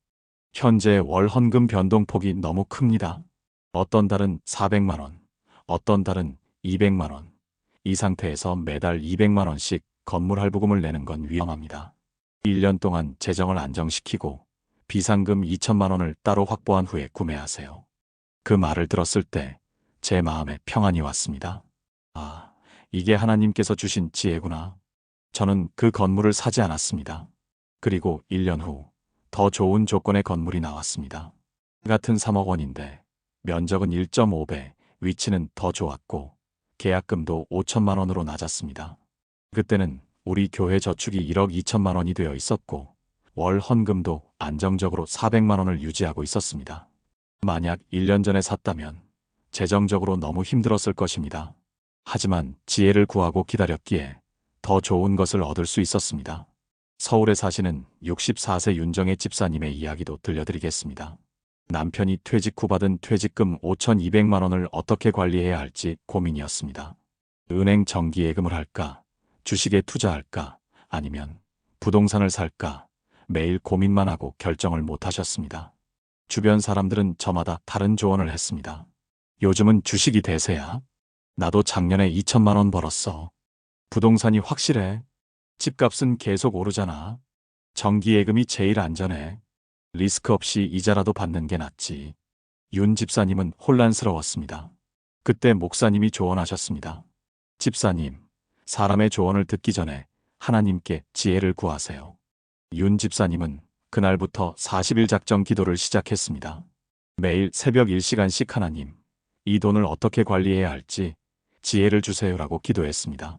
현재 월 헌금 변동폭이 너무 큽니다. 어떤 달은 400만 원, 어떤 달은 200만 원. 이 상태에서 매달 200만 원씩 건물 할부금을 내는 건 위험합니다. 1년 동안 재정을 안정시키고 비상금 2천만 원을 따로 확보한 후에 구매하세요. 그 말을 들었을 때 제 마음에 평안이 왔습니다. 아, 이게 하나님께서 주신 지혜구나. 저는 그 건물을 사지 않았습니다. 그리고 1년 후 더 좋은 조건의 건물이 나왔습니다. 같은 3억 원인데 면적은 1.5배, 위치는 더 좋았고 계약금도 5천만 원으로 낮았습니다. 그때는 우리 교회 저축이 1억 2천만 원이 되어 있었고 월 헌금도 안정적으로 400만 원을 유지하고 있었습니다. 만약 1년 전에 샀다면 재정적으로 너무 힘들었을 것입니다. 하지만 지혜를 구하고 기다렸기에 더 좋은 것을 얻을 수 있었습니다. 서울에 사시는 64세 윤정혜 집사님의 이야기도 들려드리겠습니다. 남편이 퇴직 후 받은 퇴직금 5,200만 원을 어떻게 관리해야 할지 고민이었습니다. 은행 정기예금을 할까, 주식에 투자할까, 아니면 부동산을 살까 매일 고민만 하고 결정을 못 하셨습니다. 주변 사람들은 저마다 다른 조언을 했습니다. 요즘은 주식이 대세야. 나도 작년에 2천만 원 벌었어. 부동산이 확실해. 집값은 계속 오르잖아. 정기예금이 제일 안전해. 리스크 없이 이자라도 받는 게 낫지. 윤 집사님은 혼란스러웠습니다. 그때 목사님이 조언하셨습니다. 집사님, 사람의 조언을 듣기 전에 하나님께 지혜를 구하세요. 윤 집사님은 그날부터 40일 작정 기도를 시작했습니다. 매일 새벽 1시간씩 하나님, 이 돈을 어떻게 관리해야 할지 지혜를 주세요라고 기도했습니다.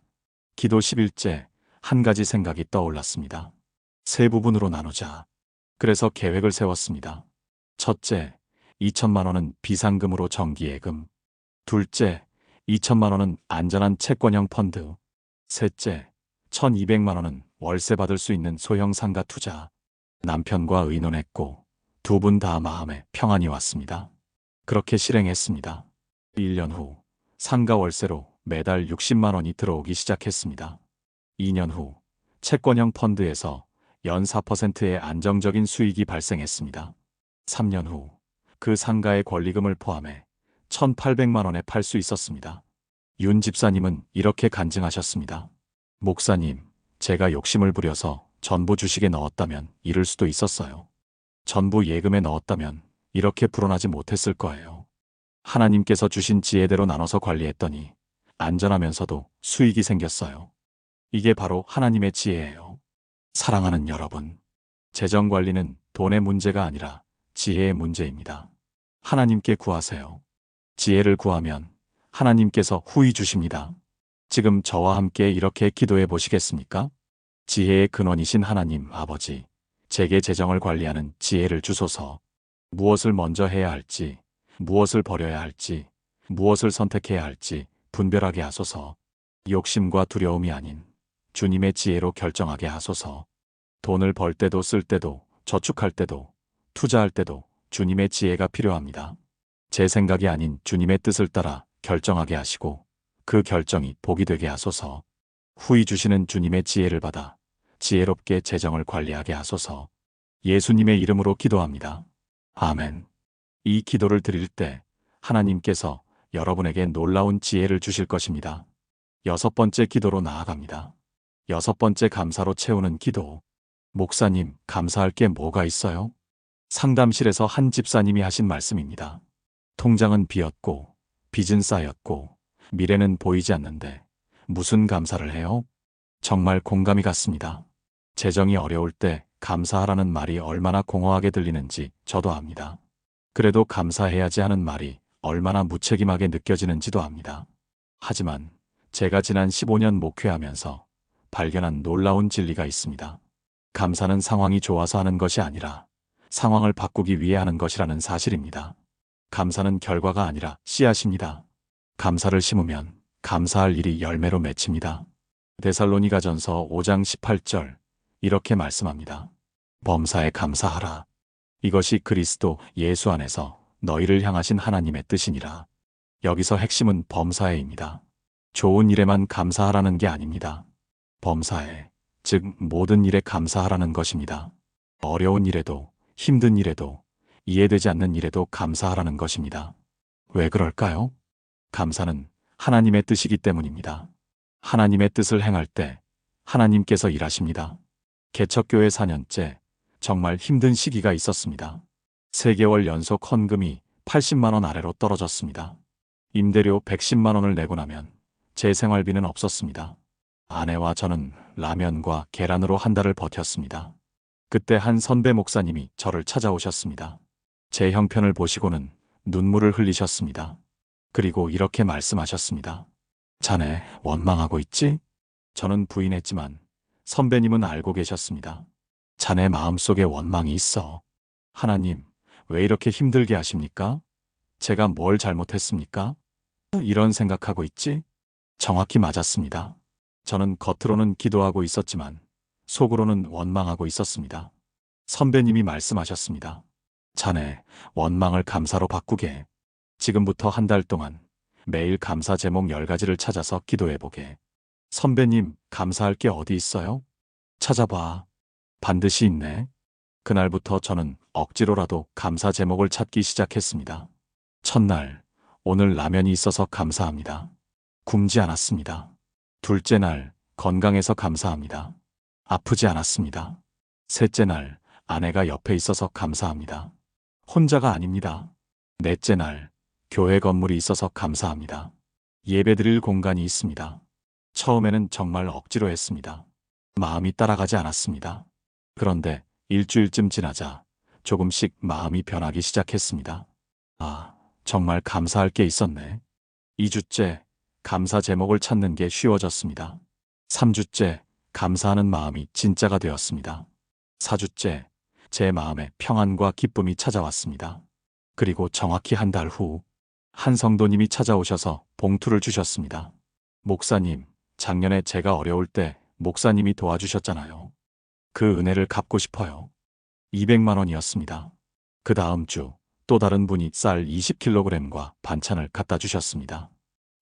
기도 10일째 한 가지 생각이 떠올랐습니다. 세 부분으로 나누자. 그래서 계획을 세웠습니다. 첫째, 2천만 원은 비상금으로 정기예금. 둘째, 2천만 원은 안전한 채권형 펀드. 셋째, 1,200만 원은 월세 받을 수 있는 소형 상가 투자. 남편과 의논했고 두 분 다 마음에 평안이 왔습니다. 그렇게 실행했습니다. 1년 후 상가 월세로 매달 60만 원이 들어오기 시작했습니다. 2년 후 채권형 펀드에서 연 4%의 안정적인 수익이 발생했습니다. 3년 후 그 상가의 권리금을 포함해 1,800만 원에 팔 수 있었습니다. 윤 집사님은 이렇게 간증하셨습니다. 목사님, 제가 욕심을 부려서 전부 주식에 넣었다면 잃을 수도 있었어요. 전부 예금에 넣었다면 이렇게 불어나지 못했을 거예요. 하나님께서 주신 지혜대로 나눠서 관리했더니 안전하면서도 수익이 생겼어요. 이게 바로 하나님의 지혜예요. 사랑하는 여러분, 재정 관리는 돈의 문제가 아니라 지혜의 문제입니다. 하나님께 구하세요. 지혜를 구하면 하나님께서 후히 주십니다. 지금 저와 함께 이렇게 기도해 보시겠습니까? 지혜의 근원이신 하나님 아버지, 제게 재정을 관리하는 지혜를 주소서. 무엇을 먼저 해야 할지, 무엇을 버려야 할지, 무엇을 선택해야 할지 분별하게 하소서. 욕심과 두려움이 아닌 주님의 지혜로 결정하게 하소서. 돈을 벌 때도 쓸 때도 저축할 때도 투자할 때도 주님의 지혜가 필요합니다. 제 생각이 아닌 주님의 뜻을 따라 결정하게 하시고 그 결정이 복이 되게 하소서. 후히 주시는 주님의 지혜를 받아 지혜롭게 재정을 관리하게 하소서. 예수님의 이름으로 기도합니다. 아멘. 이 기도를 드릴 때 하나님께서 여러분에게 놀라운 지혜를 주실 것입니다. 6번째 기도로 나아갑니다. 6번째 감사로 채우는 기도. 목사님, 감사할 게 뭐가 있어요? 상담실에서 한 집사님이 하신 말씀입니다. 통장은 비었고 빚은 쌓였고 미래는 보이지 않는데 무슨 감사를 해요? 정말 공감이 갔습니다. 재정이 어려울 때 감사하라는 말이 얼마나 공허하게 들리는지 저도 압니다. 그래도 감사해야지 하는 말이 얼마나 무책임하게 느껴지는지도 압니다. 하지만 제가 지난 15년 목회하면서 발견한 놀라운 진리가 있습니다. 감사는 상황이 좋아서 하는 것이 아니라 상황을 바꾸기 위해 하는 것이라는 사실입니다. 감사는 결과가 아니라 씨앗입니다. 감사를 심으면 감사할 일이 열매로 맺힙니다. 데살로니가전서 5장 18절 이렇게 말씀합니다. 범사에 감사하라. 이것이 그리스도 예수 안에서 너희를 향하신 하나님의 뜻이니라. 여기서 핵심은 범사에입니다. 좋은 일에만 감사하라는 게 아닙니다. 범사에, 즉 모든 일에 감사하라는 것입니다. 어려운 일에도, 힘든 일에도, 이해되지 않는 일에도 감사하라는 것입니다. 왜 그럴까요? 감사는 하나님의 뜻이기 때문입니다. 하나님의 뜻을 행할 때 하나님께서 일하십니다. 개척교회 4년째 정말 힘든 시기가 있었습니다. 3개월 연속 헌금이 80만 원 아래로 떨어졌습니다. 임대료 110만 원을 내고 나면 제 생활비는 없었습니다. 아내와 저는 라면과 계란으로 한 달을 버텼습니다. 그때 한 선배 목사님이 저를 찾아오셨습니다. 제 형편을 보시고는 눈물을 흘리셨습니다. 그리고 이렇게 말씀하셨습니다. 자네 원망하고 있지? 저는 부인했지만 선배님은 알고 계셨습니다. 자네 마음속에 원망이 있어. 하나님, 왜 이렇게 힘들게 하십니까? 제가 뭘 잘못했습니까? 이런 생각하고 있지? 정확히 맞았습니다. 저는 겉으로는 기도하고 있었지만 속으로는 원망하고 있었습니다. 선배님이 말씀하셨습니다. 자네, 원망을 감사로 바꾸게. 지금부터 한 달 동안 매일 감사 제목 10가지를 찾아서 기도해보게. 선배님, 감사할 게 어디 있어요? 찾아봐. 반드시 있네. 그날부터 저는 억지로라도 감사 제목을 찾기 시작했습니다. 첫날, 오늘 라면이 있어서 감사합니다. 굶지 않았습니다. 둘째 날, 건강해서 감사합니다. 아프지 않았습니다. 셋째 날, 아내가 옆에 있어서 감사합니다. 혼자가 아닙니다. 넷째 날, 교회 건물이 있어서 감사합니다. 예배드릴 공간이 있습니다. 처음에는 정말 억지로 했습니다. 마음이 따라가지 않았습니다. 그런데 일주일쯤 지나자 조금씩 마음이 변하기 시작했습니다. 아, 정말 감사할 게 있었네. 2주째, 감사 제목을 찾는 게 쉬워졌습니다. 3주째, 감사하는 마음이 진짜가 되었습니다. 4주째, 제 마음에 평안과 기쁨이 찾아왔습니다. 그리고 정확히 한 달 후, 한 성도님이 찾아오셔서 봉투를 주셨습니다. 목사님, 작년에 제가 어려울 때 목사님이 도와주셨잖아요. 그 은혜를 갚고 싶어요. 200만 원이었습니다. 그 다음 주 또 다른 분이 쌀 20kg과 반찬을 갖다 주셨습니다.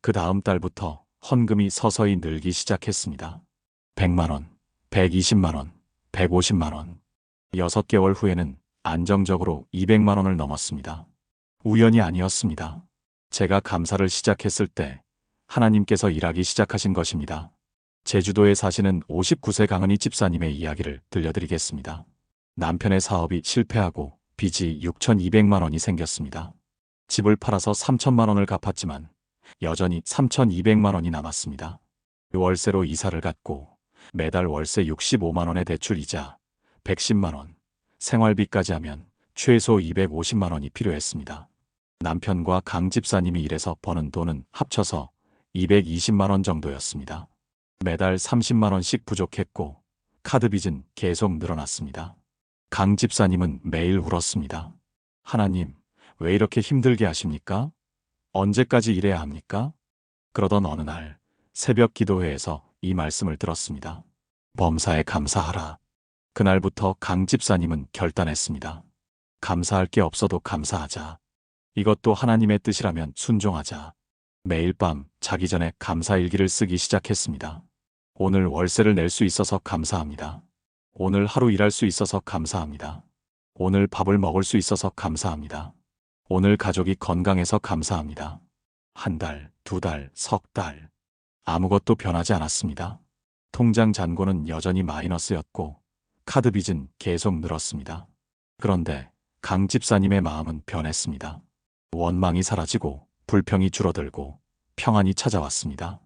그 다음 달부터 헌금이 서서히 늘기 시작했습니다. 100만 원, 120만 원, 150만 원. 6개월 후에는 안정적으로 200만 원을 넘었습니다. 우연이 아니었습니다. 제가 감사를 시작했을 때 하나님께서 일하기 시작하신 것입니다. 제주도에 사시는 59세 강은희 집사님의 이야기를 들려드리겠습니다. 남편의 사업이 실패하고 빚이 6,200만 원이 생겼습니다. 집을 팔아서 3천만 원을 갚았지만 여전히 3,200만 원이 남았습니다. 월세로 이사를 갔고 매달 월세 65만 원의 대출이자 110만 원, 생활비까지 하면 최소 250만 원이 필요했습니다. 남편과 강 집사님이 일해서 버는 돈은 합쳐서 220만 원 정도였습니다. 매달 30만 원씩 부족했고 카드 빚은 계속 늘어났습니다. 강 집사님은 매일 울었습니다. 하나님, 왜 이렇게 힘들게 하십니까? 언제까지 일해야 합니까? 그러던 어느 날 새벽 기도회에서 이 말씀을 들었습니다. 범사에 감사하라. 그날부터 강 집사님은 결단했습니다. 감사할 게 없어도 감사하자. 이것도 하나님의 뜻이라면 순종하자. 매일 밤 자기 전에 감사일기를 쓰기 시작했습니다. 오늘 월세를 낼 수 있어서 감사합니다. 오늘 하루 일할 수 있어서 감사합니다. 오늘 밥을 먹을 수 있어서 감사합니다. 오늘 가족이 건강해서 감사합니다. 한 달, 2달, 석 달. 아무것도 변하지 않았습니다. 통장 잔고는 여전히 마이너스였고 카드 빚은 계속 늘었습니다. 그런데 강 집사님의 마음은 변했습니다. 원망이 사라지고 불평이 줄어들고 평안이 찾아왔습니다.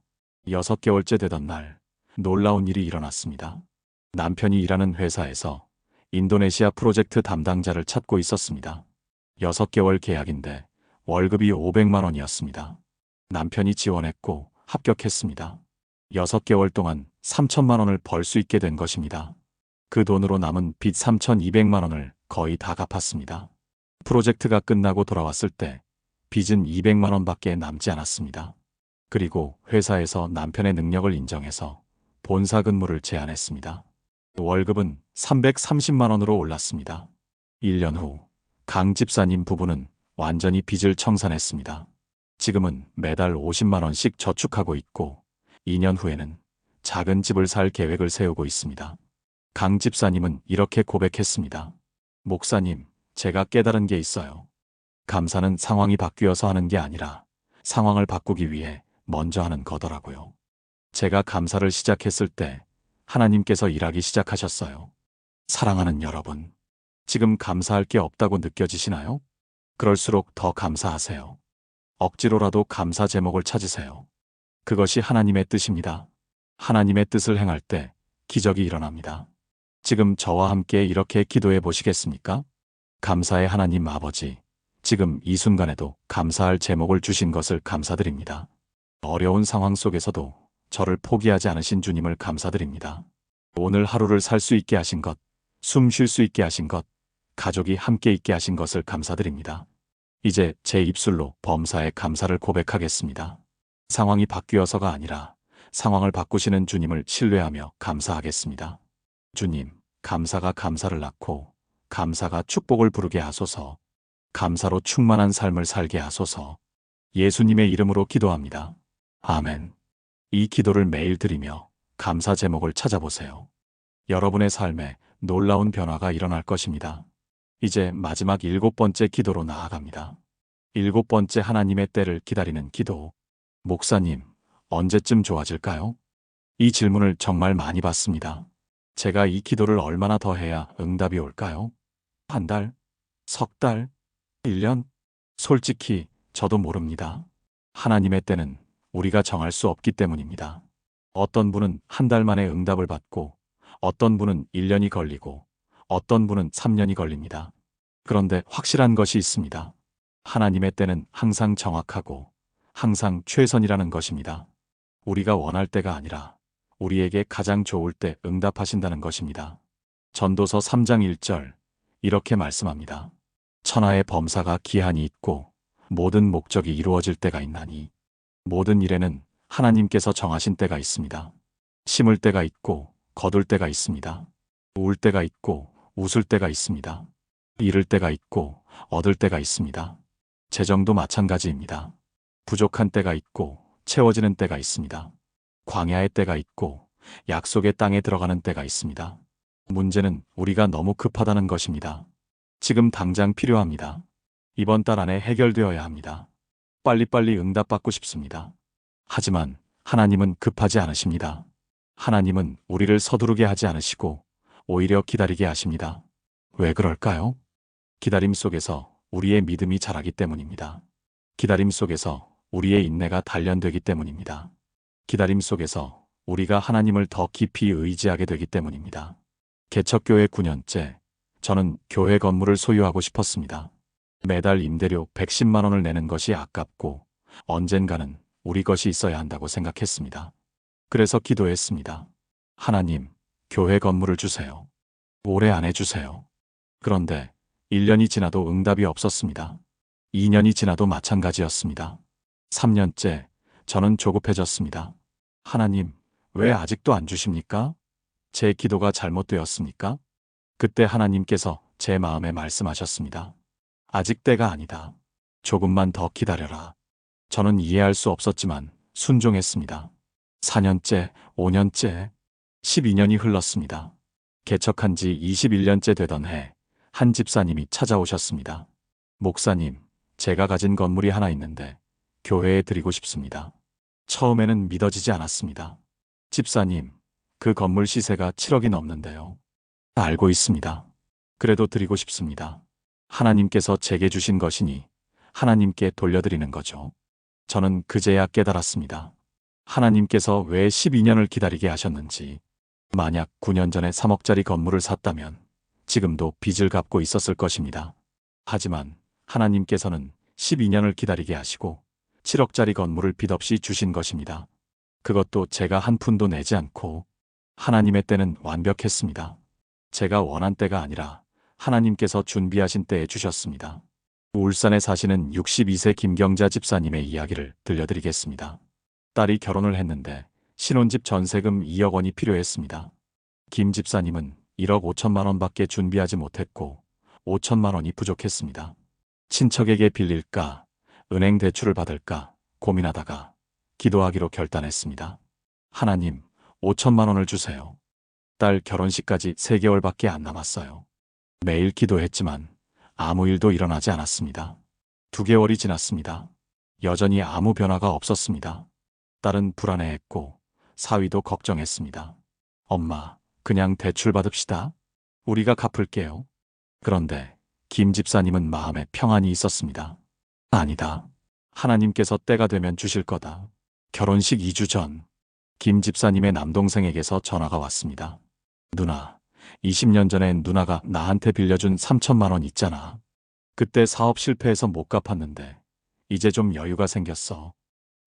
6개월째 되던 날 놀라운 일이 일어났습니다. 남편이 일하는 회사에서 인도네시아 프로젝트 담당자를 찾고 있었습니다. 6개월 계약인데 월급이 500만 원이었습니다. 남편이 지원했고 합격했습니다. 6개월 동안 3천만 원을 벌 수 있게 된 것입니다. 그 돈으로 남은 빚 3,200만 원을 거의 다 갚았습니다. 프로젝트가 끝나고 돌아왔을 때 빚은 200만 원밖에 남지 않았습니다. 그리고 회사에서 남편의 능력을 인정해서 본사 근무를 제안했습니다. 월급은 330만 원으로 올랐습니다. 1년 후 강 집사님 부부는 완전히 빚을 청산했습니다. 지금은 매달 50만 원씩 저축하고 있고 2년 후에는 작은 집을 살 계획을 세우고 있습니다. 강 집사님은 이렇게 고백했습니다. 목사님, 제가 깨달은 게 있어요. 감사는 상황이 바뀌어서 하는 게 아니라 상황을 바꾸기 위해 먼저 하는 거더라고요. 제가 감사를 시작했을 때 하나님께서 일하기 시작하셨어요. 사랑하는 여러분, 지금 감사할 게 없다고 느껴지시나요? 그럴수록 더 감사하세요. 억지로라도 감사 제목을 찾으세요. 그것이 하나님의 뜻입니다. 하나님의 뜻을 행할 때 기적이 일어납니다. 지금 저와 함께 이렇게 기도해 보시겠습니까? 감사의 하나님 아버지, 지금 이 순간에도 감사할 제목을 주신 것을 감사드립니다. 어려운 상황 속에서도 저를 포기하지 않으신 주님을 감사드립니다. 오늘 하루를 살 수 있게 하신 것, 숨 쉴 수 있게 하신 것, 가족이 함께 있게 하신 것을 감사드립니다. 이제 제 입술로 범사에 감사를 고백하겠습니다. 상황이 바뀌어서가 아니라 상황을 바꾸시는 주님을 신뢰하며 감사하겠습니다. 주님, 감사가 감사를 낳고 감사가 축복을 부르게 하소서. 감사로 충만한 삶을 살게 하소서. 예수님의 이름으로 기도합니다. 아멘. 이 기도를 매일 드리며 감사 제목을 찾아보세요. 여러분의 삶에 놀라운 변화가 일어날 것입니다. 이제 마지막 7번째 기도로 나아갑니다. 7번째 하나님의 때를 기다리는 기도. 목사님, 언제쯤 좋아질까요? 이 질문을 정말 많이 받습니다. 제가 이 기도를 얼마나 더 해야 응답이 올까요? 한 달? 석 달? 1년? 솔직히 저도 모릅니다. 하나님의 때는 우리가 정할 수 없기 때문입니다. 어떤 분은 한 달 만에 응답을 받고 어떤 분은 1년이 걸리고 어떤 분은 3년이 걸립니다. 그런데 확실한 것이 있습니다. 하나님의 때는 항상 정확하고 항상 최선이라는 것입니다. 우리가 원할 때가 아니라 우리에게 가장 좋을 때 응답하신다는 것입니다. 전도서 3장 1절 이렇게 말씀합니다. 천하의 범사가 기한이 있고 모든 목적이 이루어질 때가 있나니 모든 일에는 하나님께서 정하신 때가 있습니다. 심을 때가 있고 거둘 때가 있습니다. 울 때가 있고 웃을 때가 있습니다. 잃을 때가 있고 얻을 때가 있습니다. 재정도 마찬가지입니다. 부족한 때가 있고 채워지는 때가 있습니다. 광야의 때가 있고 약속의 땅에 들어가는 때가 있습니다. 문제는 우리가 너무 급하다는 것입니다. 지금 당장 필요합니다. 이번 달 안에 해결되어야 합니다. 빨리빨리 응답받고 싶습니다. 하지만 하나님은 급하지 않으십니다. 하나님은 우리를 서두르게 하지 않으시고 오히려 기다리게 하십니다. 왜 그럴까요? 기다림 속에서 우리의 믿음이 자라기 때문입니다. 기다림 속에서 우리의 인내가 단련되기 때문입니다. 기다림 속에서 우리가 하나님을 더 깊이 의지하게 되기 때문입니다. 개척교회 9년째, 저는 교회 건물을 소유하고 싶었습니다. 매달 임대료 110만 원을 내는 것이 아깝고 언젠가는 우리 것이 있어야 한다고 생각했습니다. 그래서 기도했습니다. 하나님, 교회 건물을 주세요. 올해 안에 주세요. 그런데 1년이 지나도 응답이 없었습니다. 2년이 지나도 마찬가지였습니다. 3년째, 저는 조급해졌습니다. 하나님, 왜 아직도 안 주십니까? 제 기도가 잘못되었습니까? 그때 하나님께서 제 마음에 말씀하셨습니다. 아직 때가 아니다. 조금만 더 기다려라. 저는 이해할 수 없었지만 순종했습니다. 4년째, 5년째, 12년이 흘렀습니다. 개척한 지 21년째 되던 해, 한 집사님이 찾아오셨습니다. 목사님, 제가 가진 건물이 하나 있는데 교회에 드리고 싶습니다. 처음에는 믿어지지 않았습니다. 집사님, 그 건물 시세가 7억이 넘는데요. 알고 있습니다. 그래도 드리고 싶습니다. 하나님께서 제게 주신 것이니 하나님께 돌려드리는 거죠. 저는 그제야 깨달았습니다. 하나님께서 왜 12년을 기다리게 하셨는지. 만약 9년 전에 3억짜리 건물을 샀다면 지금도 빚을 갚고 있었을 것입니다. 하지만 하나님께서는 12년을 기다리게 하시고 7억짜리 건물을 빚 없이 주신 것입니다. 그것도 제가 한 푼도 내지 않고. 하나님의 때는 완벽했습니다. 제가 원한 때가 아니라 하나님께서 준비하신 때에 주셨습니다. 울산에 사시는 62세 김경자 집사님의 이야기를 들려드리겠습니다. 딸이 결혼을 했는데 신혼집 전세금 2억 원이 필요했습니다. 김 집사님은 1억 5천만 원밖에 준비하지 못했고 5천만 원이 부족했습니다. 친척에게 빌릴까, 은행 대출을 받을까 고민하다가 기도하기로 결단했습니다. 하나님, 5천만 원을 주세요. 딸 결혼식까지 3개월밖에 안 남았어요. 매일 기도했지만 아무 일도 일어나지 않았습니다. 2개월이 지났습니다. 여전히 아무 변화가 없었습니다. 딸은 불안해했고 사위도 걱정했습니다. 엄마, 그냥 대출 받읍시다. 우리가 갚을게요. 그런데 김 집사님은 마음에 평안이 있었습니다. 아니다. 하나님께서 때가 되면 주실 거다. 결혼식 2주 전, 김 집사님의 남동생에게서 전화가 왔습니다. 누나, 20년 전에 누나가 나한테 빌려준 3천만 원 있잖아. 그때 사업 실패해서 못 갚았는데 이제 좀 여유가 생겼어.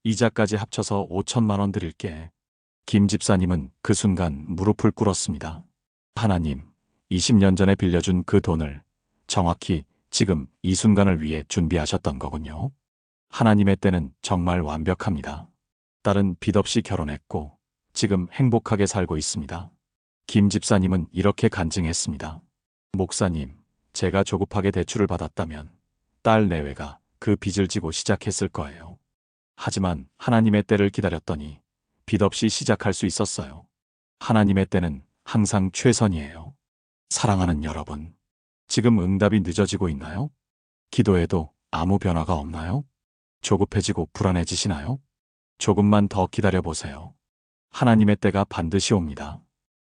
이자까지 합쳐서 5천만 원 드릴게. 김 집사님은 그 순간 무릎을 꿇었습니다. 하나님, 20년 전에 빌려준 그 돈을 정확히 지금 이 순간을 위해 준비하셨던 거군요. 하나님의 때는 정말 완벽합니다. 딸은 빚 없이 결혼했고 지금 행복하게 살고 있습니다. 김 집사님은 이렇게 간증했습니다. 목사님, 제가 조급하게 대출을 받았다면 딸 내외가 그 빚을 지고 시작했을 거예요. 하지만 하나님의 때를 기다렸더니 빚 없이 시작할 수 있었어요. 하나님의 때는 항상 최선이에요. 사랑하는 여러분, 지금 응답이 늦어지고 있나요? 기도해도 아무 변화가 없나요? 조급해지고 불안해지시나요? 조금만 더 기다려보세요. 하나님의 때가 반드시 옵니다.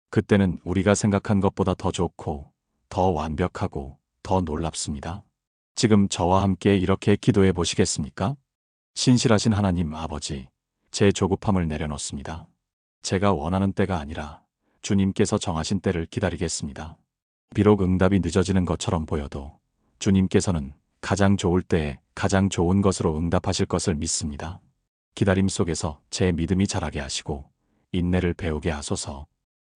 그때는 우리가 생각한 것보다 더 좋고, 더 완벽하고, 더 놀랍습니다. 지금 저와 함께 이렇게 기도해 보시겠습니까? 신실하신 하나님 아버지, 제 조급함을 내려놓습니다. 제가 원하는 때가 아니라 주님께서 정하신 때를 기다리겠습니다. 비록 응답이 늦어지는 것처럼 보여도 주님께서는 가장 좋을 때에 가장 좋은 것으로 응답하실 것을 믿습니다. 기다림 속에서 제 믿음이 자라게 하시고 인내를 배우게 하소서.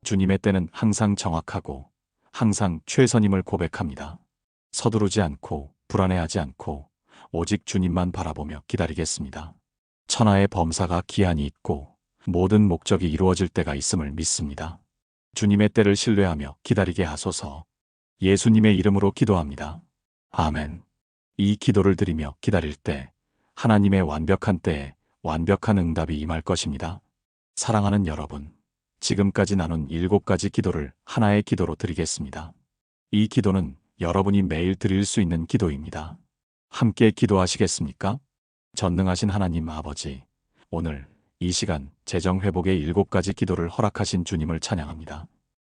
주님의 때는 항상 정확하고 항상 최선임을 고백합니다. 서두르지 않고 불안해하지 않고 오직 주님만 바라보며 기다리겠습니다. 천하의 범사가 기한이 있고 모든 목적이 이루어질 때가 있음을 믿습니다. 주님의 때를 신뢰하며 기다리게 하소서. 예수님의 이름으로 기도합니다. 아멘. 이 기도를 드리며 기다릴 때 하나님의 완벽한 때에 완벽한 응답이 임할 것입니다. 사랑하는 여러분, 지금까지 나눈 7가지 기도를 하나의 기도로 드리겠습니다. 이 기도는 여러분이 매일 드릴 수 있는 기도입니다. 함께 기도하시겠습니까? 전능하신 하나님 아버지, 오늘 이 시간 재정 회복의 7가지 기도를 허락하신 주님을 찬양합니다.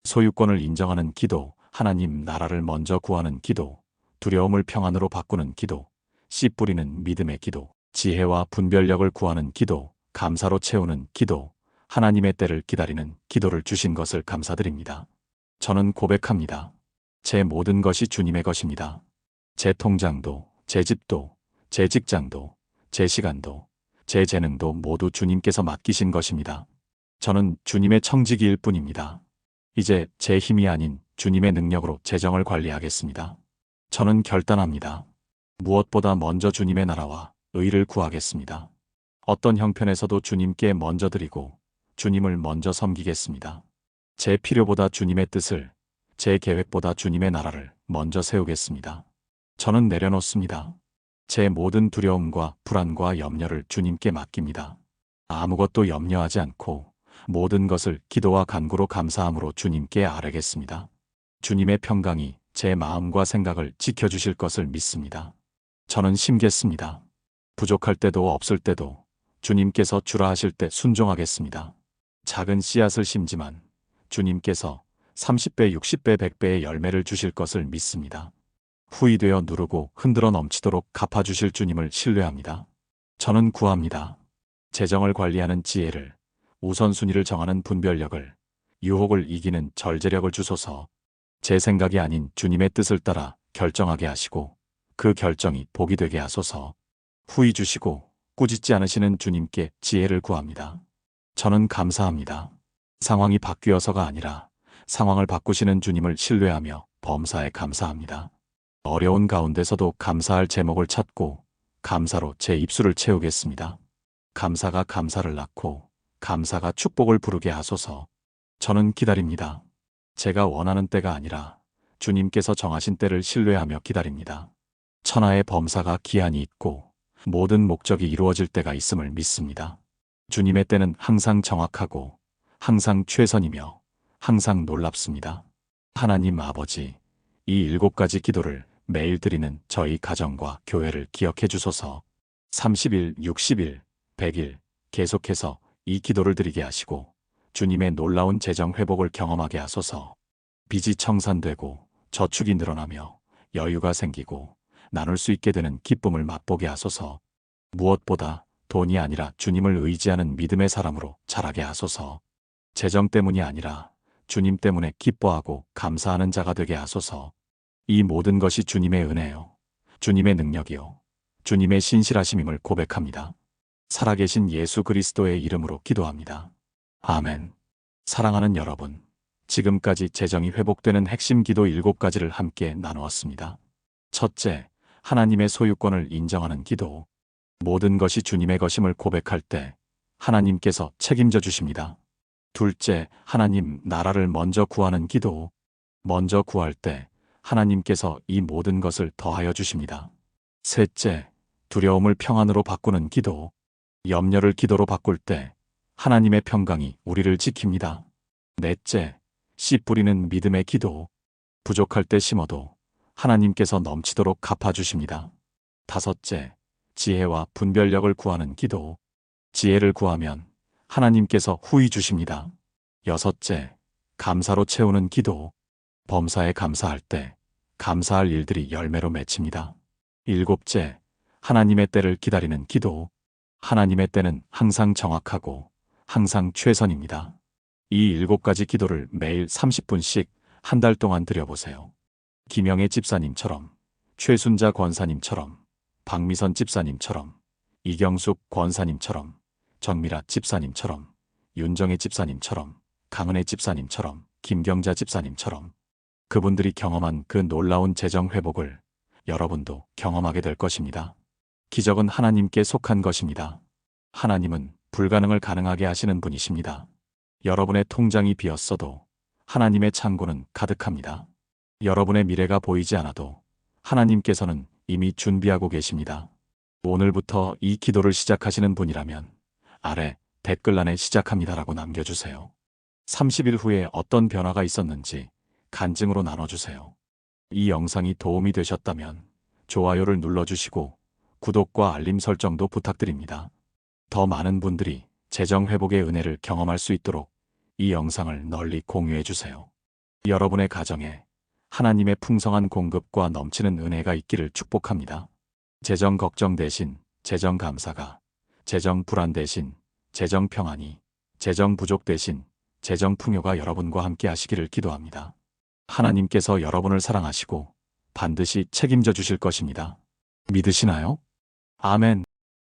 소유권을 인정하는 기도, 하나님 나라를 먼저 구하는 기도, 두려움을 평안으로 바꾸는 기도, 씨 뿌리는 믿음의 기도, 지혜와 분별력을 구하는 기도, 감사로 채우는 기도, 하나님의 때를 기다리는 기도를 주신 것을 감사드립니다. 저는 고백합니다. 제 모든 것이 주님의 것입니다. 제 통장도, 제 집도, 제 직장도, 제 시간도, 제 재능도 모두 주님께서 맡기신 것입니다. 저는 주님의 청지기일 뿐입니다. 이제 제 힘이 아닌 주님의 능력으로 재정을 관리하겠습니다. 저는 결단합니다. 무엇보다 먼저 주님의 나라와 의를 구하겠습니다. 어떤 형편에서도 주님께 먼저 드리고 주님을 먼저 섬기겠습니다. 제 필요보다 주님의 뜻을, 제 계획보다 주님의 나라를 먼저 세우겠습니다. 저는 내려놓습니다. 제 모든 두려움과 불안과 염려를 주님께 맡깁니다. 아무것도 염려하지 않고 모든 것을 기도와 간구로 감사함으로 주님께 아뢰겠습니다. 주님의 평강이 제 마음과 생각을 지켜주실 것을 믿습니다. 저는 심겠습니다. 부족할 때도 없을 때도 주님께서 주라 하실 때 순종하겠습니다. 작은 씨앗을 심지만 주님께서 30배, 60배, 100배의 열매를 주실 것을 믿습니다. 후이되어 누르고 흔들어 넘치도록 갚아주실 주님을 신뢰합니다. 저는 구합니다. 재정을 관리하는 지혜를, 우선순위를 정하는 분별력을, 유혹을 이기는 절제력을 주소서. 제 생각이 아닌 주님의 뜻을 따라 결정하게 하시고 그 결정이 복이 되게 하소서. 후이 주시고 꾸짖지 않으시는 주님께 지혜를 구합니다. 저는 감사합니다. 상황이 바뀌어서가 아니라 상황을 바꾸시는 주님을 신뢰하며 범사에 감사합니다. 어려운 가운데서도 감사할 제목을 찾고 감사로 제 입술을 채우겠습니다. 감사가 감사를 낳고 감사가 축복을 부르게 하소서. 저는 기다립니다. 제가 원하는 때가 아니라 주님께서 정하신 때를 신뢰하며 기다립니다. 천하의 범사가 기한이 있고 모든 목적이 이루어질 때가 있음을 믿습니다. 주님의 때는 항상 정확하고 항상 최선이며 항상 놀랍습니다. 하나님 아버지, 이 7가지 기도를 매일 드리는 저희 가정과 교회를 기억해 주소서. 30일, 60일, 100일 계속해서 이 기도를 드리게 하시고 주님의 놀라운 재정 회복을 경험하게 하소서. 빚이 청산되고 저축이 늘어나며 여유가 생기고 나눌 수 있게 되는 기쁨을 맛보게 하소서. 무엇보다 돈이 아니라 주님을 의지하는 믿음의 사람으로 자라게 하소서. 재정 때문이 아니라 주님 때문에 기뻐하고 감사하는 자가 되게 하소서. 이 모든 것이 주님의 은혜요, 주님의 능력이요, 주님의 신실하심임을 고백합니다. 살아계신 예수 그리스도의 이름으로 기도합니다. 아멘. 사랑하는 여러분, 지금까지 재정이 회복되는 핵심 기도 7가지를 함께 나누었습니다. 첫째, 하나님의 소유권을 인정하는 기도. 모든 것이 주님의 것임을 고백할 때 하나님께서 책임져 주십니다. 둘째, 하나님 나라를 먼저 구하는 기도. 먼저 구할 때 하나님께서 이 모든 것을 더하여 주십니다. 셋째, 두려움을 평안으로 바꾸는 기도. 염려를 기도로 바꿀 때 하나님의 평강이 우리를 지킵니다. 넷째, 씨 뿌리는 믿음의 기도. 부족할 때 심어도 하나님께서 넘치도록 갚아주십니다. 다섯째, 지혜와 분별력을 구하는 기도. 지혜를 구하면 하나님께서 후히 주십니다. 여섯째, 감사로 채우는 기도. 범사에 감사할 때 감사할 일들이 열매로 맺힙니다. 일곱째, 하나님의 때를 기다리는 기도. 하나님의 때는 항상 정확하고 항상 최선입니다. 이 7가지 기도를 매일 30분씩 한 달 동안 드려보세요. 김영애 집사님처럼, 최순자 권사님처럼, 박미선 집사님처럼, 이경숙 권사님처럼, 정미라 집사님처럼, 윤정혜 집사님처럼, 강은혜 집사님처럼, 김경자 집사님처럼 그분들이 경험한 그 놀라운 재정 회복을 여러분도 경험하게 될 것입니다. 기적은 하나님께 속한 것입니다. 하나님은 불가능을 가능하게 하시는 분이십니다. 여러분의 통장이 비었어도 하나님의 창고는 가득합니다. 여러분의 미래가 보이지 않아도 하나님께서는 이미 준비하고 계십니다. 오늘부터 이 기도를 시작하시는 분이라면 아래 댓글란에 시작합니다라고 남겨주세요. 30일 후에 어떤 변화가 있었는지 간증으로 나눠주세요. 이 영상이 도움이 되셨다면 좋아요를 눌러주시고 구독과 알림 설정도 부탁드립니다. 더 많은 분들이 재정 회복의 은혜를 경험할 수 있도록 이 영상을 널리 공유해주세요. 여러분의 가정에 하나님의 풍성한 공급과 넘치는 은혜가 있기를 축복합니다. 재정 걱정 대신 재정 감사가, 재정 불안 대신 재정 평안이, 재정 부족 대신 재정 풍요가 여러분과 함께 하시기를 기도합니다. 하나님께서 여러분을 사랑하시고 반드시 책임져 주실 것입니다. 믿으시나요? 아멘.